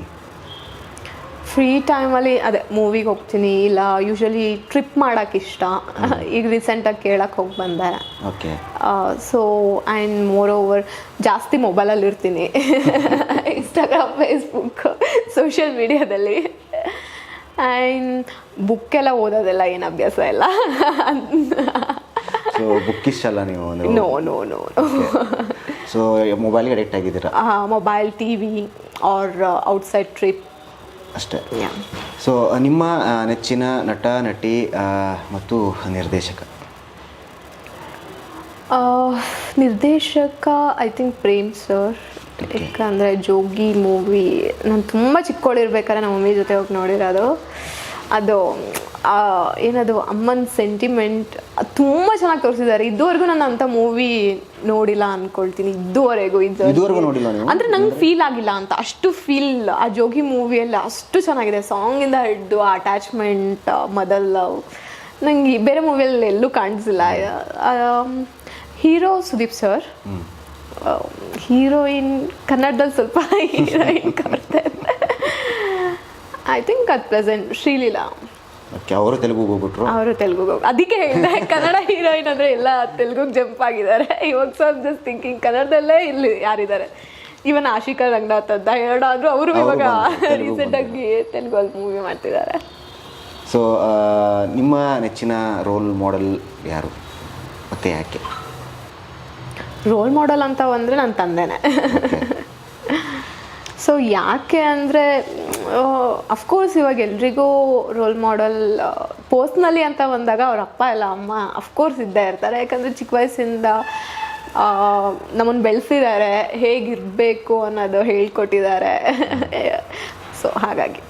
[SPEAKER 2] ಫ್ರೀ ಟೈಮಲ್ಲಿ ಅದೇ ಮೂವಿಗೆ ಹೋಗ್ತೀನಿ, ಇಲ್ಲ ಯೂಶ್ವಲಿ ಟ್ರಿಪ್ ಮಾಡೋಕ್ಕೆ ಇಷ್ಟ. ಈಗ ರೀಸೆಂಟಾಗಿ ಕೇಳಕ್ಕೆ ಹೋಗಿ ಬಂದೆ.
[SPEAKER 1] Okay.
[SPEAKER 2] So and more over ಜಾಸ್ತಿ ಮೊಬೈಲಲ್ಲಿ ಇರ್ತೀನಿ. ಇನ್ಸ್ಟಾಗ್ರಾಮ್, ಫೇಸ್ಬುಕ್, ಸೋಷಿಯಲ್ ಮೀಡಿಯಾದಲ್ಲಿ. ಆ್ಯಂಡ್ ಬುಕ್ಕೆಲ್ಲ ಓದೋದೆಲ್ಲ ಏನು ಅಭ್ಯಾಸ ಇಲ್ಲ.
[SPEAKER 1] ಸೊ ಬುಕ್ಕಿಶ್ ಅಲ್ಲ ನೀವು?
[SPEAKER 2] No no no.
[SPEAKER 1] ಸೊ ಮೊಬೈಲ್ಗೆ ಅಡಿಕ್ಟ್ ಆಗಿದ್ದೀರಾ?
[SPEAKER 2] Mobile, TV or outside trip
[SPEAKER 1] ಅಷ್ಟೇ. ಸೊ ನಿಮ್ಮ ನೆಚ್ಚಿನ ನಟ, ನಟಿ ಮತ್ತು ನಿರ್ದೇಶಕ?
[SPEAKER 2] ನಿರ್ದೇಶಕ ಐ ಥಿಂಕ್ ಪ್ರೇಮ್ ಸರ್. ಯಾಕಂದರೆ ಜೋಗಿ ಮೂವಿ ನಾನು ತುಂಬ ಚಿಕ್ಕವಳಿರ್ಬೇಕಾದ್ರೆ ನಮ್ಮ ಮಮ್ಮಿ ಜೊತೆ ಹೋಗಿ ನೋಡಿರೋದು. ಅದು ಏನದು ಅಮ್ಮನ ಸೆಂಟಿಮೆಂಟ್ ತುಂಬ ಚೆನ್ನಾಗಿ ತೋರಿಸಿದ್ದಾರೆ. ಇದುವರೆಗೂ ನಾನು ಅಂಥ ಮೂವಿ ನೋಡಿಲ್ಲ ಅಂದ್ಕೊಳ್ತೀನಿ. ಇದುವರೆಗೂ
[SPEAKER 1] ನೋಡಿಲ್ಲ
[SPEAKER 2] ಅಂದರೆ ನಂಗೆ ಫೀಲ್ ಆಗಿಲ್ಲ ಅಂತ. ಅಷ್ಟು ಫೀಲ್ ಆ ಜೋಗಿ ಮೂವಿಯಲ್ಲಿ ಅಷ್ಟು ಚೆನ್ನಾಗಿದೆ. ಸಾಂಗಿಂದ ಹಿಡಿದು ಅಟ್ಯಾಚ್ಮೆಂಟ್, ಮದರ್ ಲವ್ ನಂಗೆ ಬೇರೆ ಮೂವಿಯಲ್ಲಿ ಎಲ್ಲೂ ಕಾಣಿಸಿಲ್ಲ. ಹೀರೋ ಸುದೀಪ್ ಸರ್, ಹೀರೋಯಿನ್ ಕನ್ನಡದಲ್ಲಿ ಸ್ವಲ್ಪ ಹೀರೋಯಿನ್ ಕರ್ತೆ I think at present Sreeleela.
[SPEAKER 1] ಅವರು ತೆಲುಗುಗೆ ಹೋಗ್ಬಿಟ್ರು.
[SPEAKER 2] ಅವರು ತೆಲುಗುಗೆ ಅದಕ್ಕೆ ಹೇಳಿದೆ ಕನ್ನಡ ಹೀರೋಯಿನ್ ಅಂದರೆ ಎಲ್ಲ ತೆಲುಗುಗೆ ಜಂಪ್ ಆಗಿದ್ದಾರೆ. ಇವಾಗ ಸ್ವಲ್ಪ ಜಸ್ಟ್ ಥಿಂಕಿಂಗ್ ಕನ್ನಡದಲ್ಲೇ ಇಲ್ಲಿ ಯಾರಿದ್ದಾರೆ, ಇವನ್ ಆಶಿಕಾ ರಂಗನಾಥ್ ಅಂತ ಎರಡಾದರೂ ಅವರು ಇವಾಗ ರೀಸೆಂಟಾಗಿ ತೆಲುಗಲ್ಲಿ ಮೂವಿ ಮಾಡ್ತಿದ್ದಾರೆ.
[SPEAKER 1] ಸೊ ನಿಮ್ಮ ನೆಚ್ಚಿನ ರೋಲ್ ಮಾಡೆಲ್ ಯಾರು ಮತ್ತೆ ಯಾಕೆ?
[SPEAKER 2] ರೋಲ್ ಮಾಡೆಲ್ ಅಂತ ಬಂದರೆ ನನ್ನ ತಂದೆನೇ. ಸೊ ಯಾಕೆ ಅಂದರೆ ಅಫ್ಕೋರ್ಸ್ ಇವಾಗ ಎಲ್ರಿಗೂ ರೋಲ್ ಮಾಡೆಲ್ ಪರ್ಸ್ನಲಿ ಅಂತ ಬಂದಾಗ ಅವ್ರ ಅಪ್ಪ ಇಲ್ಲ ಅಮ್ಮ ಅಫ್ಕೋರ್ಸ್ ಇದ್ದೇ ಇರ್ತಾರೆ. ಯಾಕಂದರೆ ಚಿಕ್ಕ ವಯಸ್ಸಿಂದ ನಮ್ಮನ್ನು ಬೆಳೆಸಿದ್ದಾರೆ, ಹೇಗಿರಬೇಕು ಅನ್ನೋದು ಹೇಳ್ಕೊಟ್ಟಿದ್ದಾರೆ. ಸೊ ಹಾಗಾಗಿ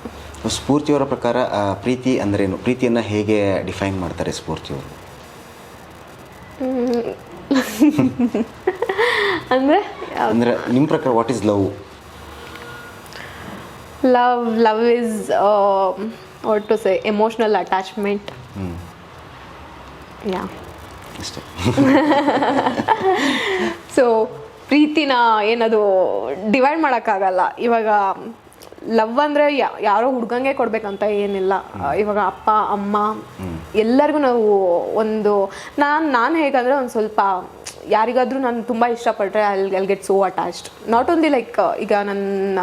[SPEAKER 1] ಸ್ಫೂರ್ತಿಯವರ ಪ್ರಕಾರ ಪ್ರೀತಿ ಅಂದ್ರೇನು? ಪ್ರೀತಿಯನ್ನು ಹೇಗೆ ಡಿಫೈನ್ ಮಾಡ್ತಾರೆ ಸ್ಫೂರ್ತಿಯವರು?
[SPEAKER 2] ಅಂದರೆ
[SPEAKER 1] ನಿಮ್ಮ ಪ್ರಕಾರ what is love?
[SPEAKER 2] Love is what to say emotional attachment. Yeah
[SPEAKER 1] ಅಷ್ಟೇ.
[SPEAKER 2] ಸೊ ಪ್ರೀತಿನ ಏನದು ಡಿವೈಡ್ ಮಾಡೋಕ್ಕಾಗಲ್ಲ. ಇವಾಗ ಲವ್ ಅಂದರೆ ಯಾರೋ ಹುಡುಗಂಗೆ ಕೊಡಬೇಕಂತ ಏನಿಲ್ಲ. ಇವಾಗ ಅಪ್ಪ ಅಮ್ಮ ಎಲ್ಲರಿಗೂ ನಾವು ಒಂದು ನಾನು ಹೇಗಂದರೆ ಒಂದು ಸ್ವಲ್ಪ ಯಾರಿಗಾದರೂ ನಾನು ತುಂಬ ಇಷ್ಟಪಟ್ಟರೆ I'll get so attached. Not only like ಈಗ ನನ್ನ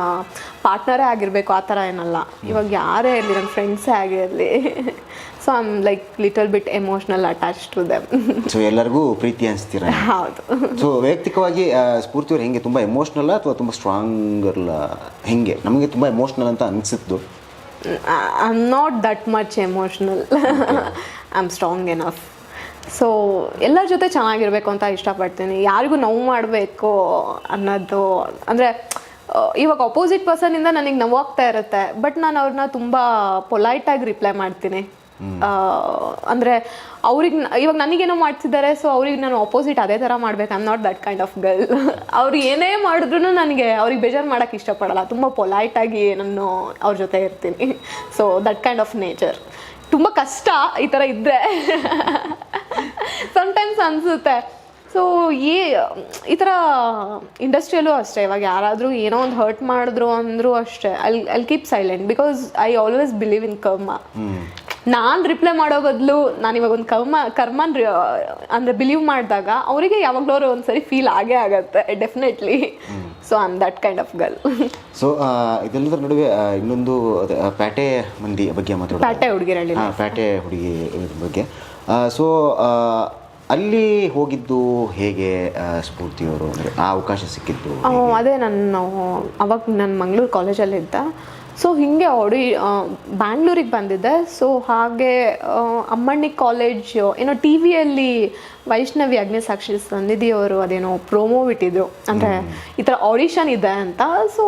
[SPEAKER 2] ಪಾರ್ಟ್ನರೇ ಆಗಿರಬೇಕು ಆ ಥರ ಏನಲ್ಲ. ಇವಾಗ ಯಾರೇ ಇರಲಿ, ನನ್ನ ಫ್ರೆಂಡ್ಸೇ ಆಗಿರಲಿ, so I am like little bit emotional attach to them.
[SPEAKER 1] So ಎಲ್ಲರಿಗೂ ಪ್ರೀತಿ ಅನಿಸ್ತೀರ?
[SPEAKER 2] ಹೌದು.
[SPEAKER 1] ಸೊ ವೈಯಕ್ತಿಕವಾಗಿ ಸ್ಫೂರ್ತಿಯವ್ರು ಹೆಂಗೆ, ತುಂಬ ಎಮೋಷ್ನಲ್ಲ ಅಥವಾ ತುಂಬ ಸ್ಟ್ರಾಂಗ್ ಅಲ್ಲ? ಹೆಂಗೆ ನಮಗೆ ತುಂಬ ಎಮೋಷ್ನಲ್ ಅಂತ ಅನಿಸಿದ್ದು?
[SPEAKER 2] I am not that much emotional. I am strong enough. So ಎಲ್ಲರ ಜೊತೆ ಚೆನ್ನಾಗಿರಬೇಕು ಅಂತ ಇಷ್ಟಪಡ್ತೀನಿ. ಯಾರಿಗೂ ನೋವು ಮಾಡಬೇಕು ಅನ್ನೋದು ಅಂದರೆ ಇವಾಗ ಅಪೋಸಿಟ್ ಪರ್ಸನಿಂದ ನನಗೆ ನೋವಾಗ್ತಾ ಇರುತ್ತೆ, ಬಟ್ ನಾನು ಅವ್ರನ್ನ ತುಂಬ ಪೊಲೈಟಾಗಿ ರಿಪ್ಲೈ ಮಾಡ್ತೀನಿ. ಅಂದರೆ ಅವ್ರಿಗೆ ಇವಾಗ ನನಗೇನೋ ಮಾಡ್ತಿದ್ದಾರೆ, ಸೊ ಅವ್ರಿಗೆ ನಾನು ಅಪೋಸಿಟ್ ಅದೇ ಥರ ಮಾಡ್ಬೇಕು. I am not that kind of girl. ಅವ್ರು ಏನೇ ಮಾಡಿದ್ರು ನನಗೆ ಅವ್ರಿಗೆ ಬೇಜಾರು ಮಾಡೋಕ್ಕೆ ಇಷ್ಟಪಡಲ್ಲ. ತುಂಬ ಪೊಲೈಟಾಗಿ ನಾನು ಅವ್ರ ಜೊತೆ ಇರ್ತೀನಿ. So that kind of nature. ತುಂಬ ಕಷ್ಟ ಈ ಥರ ಇದ್ದರೆ, ಸಮ್ಟೈಮ್ಸ್ ಅನಿಸುತ್ತೆ. ಸೊ ಈ ಥರ ಇಂಡಸ್ಟ್ರಿಯಲ್ಲೂ ಅಷ್ಟೇ, ಇವಾಗ ಯಾರಾದರೂ ಏನೋ ಒಂದು ಹರ್ಟ್ ಮಾಡಿದ್ರು ಅಂದರೂ ಅಷ್ಟೇ I keep silent because I always believe in ಕರ್ಮ. ನಾನು ರಿಪ್ಲೈ ಮಾಡೋ ಬದಲು ನಾನು ಇವಾಗ ಒಂದು ಕರ್ಮನ್ ಅಂದರೆ ಬಿಲೀವ್ ಮಾಡಿದಾಗ ಅವರಿಗೆ ಯಾವಾಗಲೂ ಒಂದು ಸರಿ ಫೀಲ್ ಆಗೇ ಆಗತ್ತೆ definitely. So I am that kind of girl.
[SPEAKER 1] So ಇದೆಲ್ಲದರ ನಡುವೆ ಇನ್ನೊಂದು ಪ್ಯಾಟೆ ಮಂದಿ ಬಗ್ಗೆ ಮಾತಾಡೋದು.
[SPEAKER 2] ಪ್ಯಾಟೆ ಹುಡುಗಿರಳ್ಳಿ.
[SPEAKER 1] ಪ್ಯಾಟೆ ಹುಡುಗಿ ಬಗ್ಗೆ. ಸೊ ಅಲ್ಲಿ ಹೋಗಿದ್ದು ಹೇಗೆ ಸ್ಫೂರ್ತಿಯವರು, ಅಂದರೆ ಆ ಅವಕಾಶ ಸಿಕ್ಕಿದ್ದು?
[SPEAKER 2] ಅದೇ ನಾನು ಅವಾಗ ನಾನು ಮಂಗಳೂರು ಕಾಲೇಜಲ್ಲಿದ್ದ. ಸೊ ಹೀಗೆ ಬ್ಯಾಂಗ್ಳೂರಿಗೆ ಬಂದಿದ್ದೆ. ಸೊ ಹಾಗೆ ಅಮ್ಮಣ್ಣಿ ಕಾಲೇಜ್ ಏನೋ ಟಿ ವಿಯಲ್ಲಿ ವೈಷ್ಣವಿ ಅಗ್ನಿಸಾಕ್ಷಿ ಸನ್ನಿಧಿ ಅವರು ಅದೇನೋ ಪ್ರೋಮೋ ಬಿಟ್ಟಿದ್ರು, ಅಂದರೆ ಈ ಥರ ಆಡಿಷನ್ ಇದೆ ಅಂತ. ಸೊ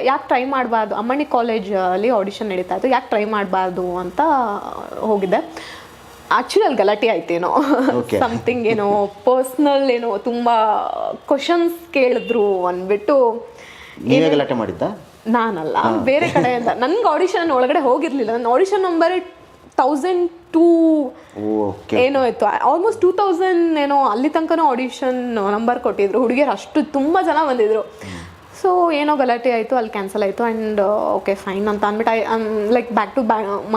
[SPEAKER 2] ಯಾಕೆ ಟ್ರೈ ಮಾಡಬಾರ್ದು, ಅಮ್ಮಣ್ಣಿ ಕಾಲೇಜಲ್ಲಿ ಆಡಿಷನ್ ನಡೀತಾ ಇತ್ತು, ಯಾಕೆ ಟ್ರೈ ಮಾಡಬಾರ್ದು ಅಂತ ಹೋಗಿದ್ದೆ. ಆ್ಯಕ್ಚುಲಿ ಅಲ್ಲಿ ಗಲಾಟೆ ಆಯ್ತೇನೋ, ಸಮಥಿಂಗ್ ಏನೋ ಪರ್ಸ್ನಲ್ ಏನೋ ತುಂಬ ಕ್ವಶನ್ಸ್ ಕೇಳಿದ್ರು ಅಂದ್ಬಿಟ್ಟು.
[SPEAKER 1] ನೀವೇ ಗಲಾಟೆ ಮಾಡಿದ್ದ?
[SPEAKER 2] ನಾನಲ್ಲ, ಬೇರೆ ಕಡೆಯಿಂದ. ನನ್ಗೆ ಆಡಿಷನ್ ಒಳಗಡೆ ಹೋಗಿರ್ಲಿಲ್ಲ. ನನ್ನ ಆಡಿಷನ್ ನಂಬರ್ 1002 ಏನೋ ಇತ್ತು, ಆಲ್ಮೋಸ್ಟ್ 2000 ಏನೋ. ಅಲ್ಲಿ ತನಕನೂ ಆಡಿಷನ್ ನಂಬರ್ ಕೊಟ್ಟಿದ್ರು ಹುಡುಗಿಯರು, ಅಷ್ಟು ತುಂಬ ಜನ ಬಂದಿದ್ರು. ಸೊ ಏನೋ ಗಲಾಟೆ ಆಯಿತು, ಅಲ್ಲಿ ಕ್ಯಾನ್ಸಲ್ ಆಯಿತು. ಆ್ಯಂಡ್ ಓಕೆ ಫೈನ್ ಅಂತ ಅಂದ್ಬಿಟ್ಟು ಲೈಕ್ ಬ್ಯಾಕ್ ಟು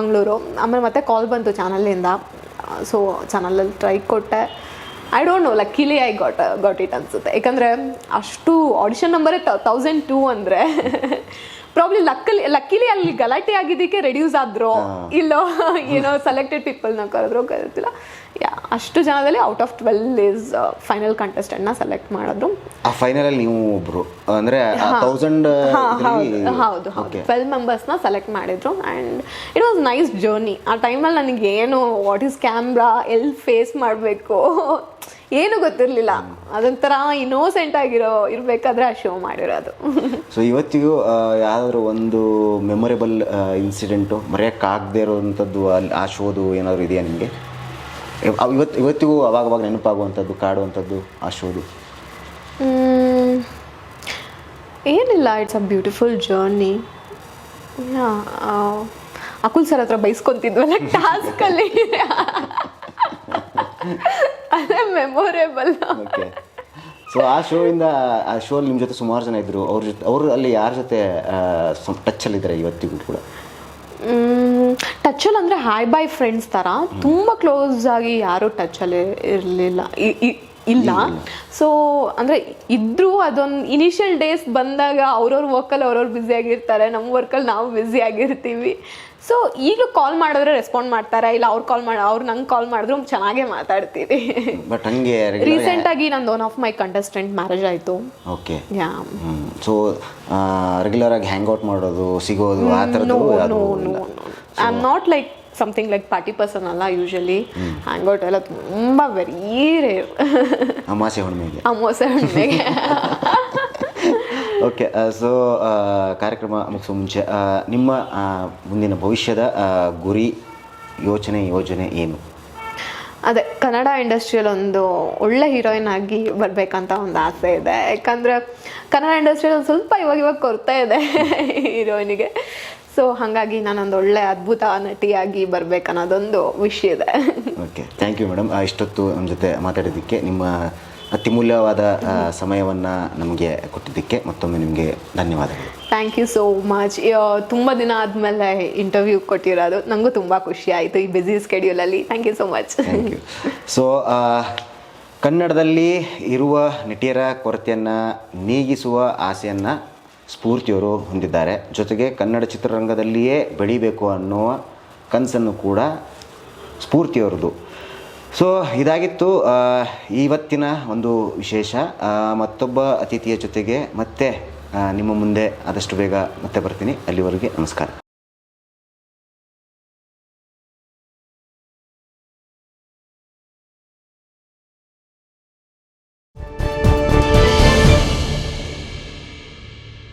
[SPEAKER 2] ಮಂಗಳೂರು. ಆಮೇಲೆ ಮತ್ತೆ ಕಾಲ್ ಬಂತು ಚಾನಲಿಂದ. ಸೊ ಚಾನಲಲ್ಲಿ ಟ್ರೈ ಕೊಟ್ಟೆ. I don't know, luckily I got it ಅನಿಸುತ್ತೆ. ಯಾಕಂದರೆ ಅಷ್ಟು ಆಡಿಷನ್ ನಂಬರೇ 1002 ಅಂದರೆ ಪ್ರಾಬ್ಲಿ ಲಕ್ಕಿಲಿ ಅಲ್ಲಿ ಗಲಾಟೆ ಆಗಿದ್ದಕ್ಕೆ ರೆಡ್ಯೂಸ್ ಆದ್ರು, ಇಲ್ಲೋ ಏನೋ ಸೆಲೆಕ್ಟೆಡ್ ಪೀಪಲ್ನ ಕರೆದ್ರು ಗೊತ್ತಿಲ್ಲ. ಅಷ್ಟು ಜನದಲ್ಲಿ ಔಟ್ ಆಫ್ 12 ಈಸ್ ಫೈನಲ್ ಕಂಟೆಸ್ಟೆಂಟ್ನ ಸೆಲೆಕ್ಟ್ ಮಾಡಿದ್ರು.
[SPEAKER 1] ಆ ಫೈನಲಲ್ಲಿ ನೀವು ಒಬ್ರು ಅಂದರೆ 1000
[SPEAKER 2] ಹೌದು 12 ಮೆಂಬರ್ಸ್ನ ಸೆಲೆಕ್ಟ್ ಮಾಡಿದ್ರು. And it was nice journey. ಆ ಟೈಮಲ್ಲಿ ನನಗೆ ಏನು ವಾಟ್ ಈಸ್ ಕ್ಯಾಮ್ರಾ, ಎಲ್ಲಿ ಫೇಸ್ ಮಾಡಬೇಕು ಏನು ಗೊತ್ತಿರಲಿಲ್ಲ. ಅದೊಂಥರ ಇನ್ನೋಸೆಂಟ್ ಇರಬೇಕಾದ್ರೆ ಆ ಶೋ ಮಾಡಿರೋದು.
[SPEAKER 1] ಸೊ ಇವತ್ತಿಗೂ ಯಾವುದಾದ್ರು ಒಂದು ಮೆಮೊರೇಬಲ್ ಇನ್ಸಿಡೆಂಟು ಮರೆಯೋಕ್ಕಾಗದೇ ಇರೋವಂಥದ್ದು ಅಲ್ಲಿ ಆ ಶೋದು ಏನಾದರೂ ಇದೆಯಾ ನಿಮಗೆ? ಇವತ್ತಿಗೂ ಅವಾಗವಾಗ ನೆನಪಾಗುವಂಥದ್ದು, ಕಾಡುವಂಥದ್ದು ಆ ಶೋದು?
[SPEAKER 2] ಏನಿಲ್ಲ, it's a beautiful journey. Akul sir ಹತ್ರ ಬೈಸ್ಕೊತಿದ್ವಲ್ಲ ಟಾಸ್ಕಲ್ಲಿ, ಅದೇ ಮೆಮೊರೇಬಲ್.
[SPEAKER 1] ಓಕೆ. ಸೊ ಆ ಶೋಲ್ಲಿ ನಿಮ್ಮ ಜೊತೆ ಸುಮಾರು ಜನ ಇದ್ದರು. ಅವರು ಅಲ್ಲಿ ಯಾರ ಜೊತೆ ಟಚ್ಚಲ್ಲಿದ್ದಾರೆ ಇವತ್ತಿಗೂ ಕೂಡ?
[SPEAKER 2] ಟಚಲ್ಲಿ ಅಂದರೆ ಹಾಯ್ ಬಾಯ್ ಫ್ರೆಂಡ್ಸ್ ಥರ, ತುಂಬ ಕ್ಲೋಸ್ ಆಗಿ ಯಾರೂ ಟಚಲ್ಲಿ ಇರಲಿಲ್ಲ, ಇಲ್ಲ. ಸೊ ಅಂದರೆ ಇದ್ದರೂ ಅದೊಂದು ಇನಿಷಿಯಲ್ ಡೇಸ್ ಬಂದಾಗ ಅವ್ರವ್ರ ವರ್ಕಲ್ಲಿ ಅವ್ರವ್ರು ಬ್ಯುಸಿ ಆಗಿರ್ತಾರೆ, ನಮ್ಮ ವರ್ಕಲ್ಲಿ ನಾವು ಬ್ಯುಸಿ ಆಗಿರ್ತೀವಿ. ಸೊ ಈಗಲೂ ಕಾಲ್ ಮಾಡಿದ್ರೆ ರೆಸ್ಪಾಂಡ್ ಮಾಡ್ತಾರೆ, ಇಲ್ಲ ಅವ್ರು ನಂಗೆ ಕಾಲ್ ಮಾಡಿದ್ರು ಚೆನ್ನಾಗೇ ಮಾತಾಡ್ತೀವಿ.
[SPEAKER 1] ಬಟ್ ಹಂಗೆ
[SPEAKER 2] ರೀಸೆಂಟಾಗಿ ನಂದು one of my contestant marriage ಆಯಿತು.
[SPEAKER 1] ಓಕೆ. ಸೊ ರೆಗ್ಯುಲರ್ ಆಗಿ ಹ್ಯಾಂಗ್ ಔಟ್ ಮಾಡೋದು, ಸಿಗೋದು ಆ ಥರದ್ದು?
[SPEAKER 2] I am not like something like party person ಅಲ್ಲ. ಯೂಶಲಿ ಹ್ಯಾಂಗ್ ಔಟ್ ಎಲ್ಲ ತುಂಬ ವೆರಿ ರೇರ್.
[SPEAKER 1] ಅಮಾಸೆ ಹುಣ್ಣಿಮೆಗೆ. ಓಕೆ. ಸೊ ಕಾರ್ಯಕ್ರಮ ಮುಗಿಸೋ ಮುಂಚೆ ನಿಮ್ಮ ಮುಂದಿನ ಭವಿಷ್ಯದ ಗುರಿ, ಯೋಜನೆ ಏನು?
[SPEAKER 2] ಅದೇ ಕನ್ನಡ ಇಂಡಸ್ಟ್ರಿಯಲ್ಲಿ ಒಂದು ಒಳ್ಳೆ ಹೀರೋಯಿನ್ ಆಗಿ ಬರಬೇಕಂತ ಒಂದು ಆಸೆ ಇದೆ. ಯಾಕಂದರೆ ಕನ್ನಡ ಇಂಡಸ್ಟ್ರಿಯಲ್ಲಿ ಸ್ವಲ್ಪ ಇವಾಗ ಕೊರತೆ ಇದೆ ಹೀರೋಯಿನಿಗೆ. ಸೊ ಹಾಗಾಗಿ ನಾನೊಂದು ಒಳ್ಳೆ ಅದ್ಭುತ ನಟಿಯಾಗಿ ಬರಬೇಕನ್ನೋದೊಂದು ವಿಷಯ ಇದೆ.
[SPEAKER 1] Okay, thank you madam. ಇಷ್ಟೊತ್ತು ನಮ್ಮ ಜೊತೆ ಮಾತಾಡಿದ್ದಕ್ಕೆ, ನಿಮ್ಮ ಅತ್ಯಮೂಲ್ಯವಾದ ಸಮಯವನ್ನು ನಮಗೆ ಕೊಟ್ಟಿದ್ದಕ್ಕೆ ಮತ್ತೊಮ್ಮೆ ನಿಮಗೆ ಧನ್ಯವಾದಗಳು.
[SPEAKER 2] Thank you so much. ತುಂಬ ದಿನ ಆದಮೇಲೆ ಇಂಟರ್ವ್ಯೂ ಕೊಟ್ಟಿರೋದು ನನಗೂ ತುಂಬ ಖುಷಿ ಆಯಿತು ಈ ಬ್ಯುಸಿ ಸ್ಕೆಡ್ಯೂಲಲ್ಲಿ. Thank you so much.
[SPEAKER 1] Thank you. So ಕನ್ನಡದಲ್ಲಿ ಇರುವ ನಟಿಯರ ಕೊರತೆಯನ್ನು ನೀಗಿಸುವ ಆಸೆಯನ್ನು ಸ್ಫೂರ್ತಿಯವರು ಹೊಂದಿದ್ದಾರೆ. ಜೊತೆಗೆ ಕನ್ನಡ ಚಿತ್ರರಂಗದಲ್ಲಿಯೇ ಬೆಳಿಬೇಕು ಅನ್ನುವ ಕನಸನ್ನು ಕೂಡ ಸ್ಫೂರ್ತಿಯವರದು. ಸೊ ಇದಾಗಿತ್ತು ಇವತ್ತಿನ ಒಂದು ವಿಶೇಷ. ಮತ್ತೊಬ್ಬ ಅತಿಥಿಯ ಜೊತೆಗೆ ಮತ್ತೆ ನಿಮ್ಮ ಮುಂದೆ ಆದಷ್ಟು ಬೇಗ ಮತ್ತೆ ಬರ್ತೀನಿ. ಅಲ್ಲಿವರೆಗೆ ನಮಸ್ಕಾರ.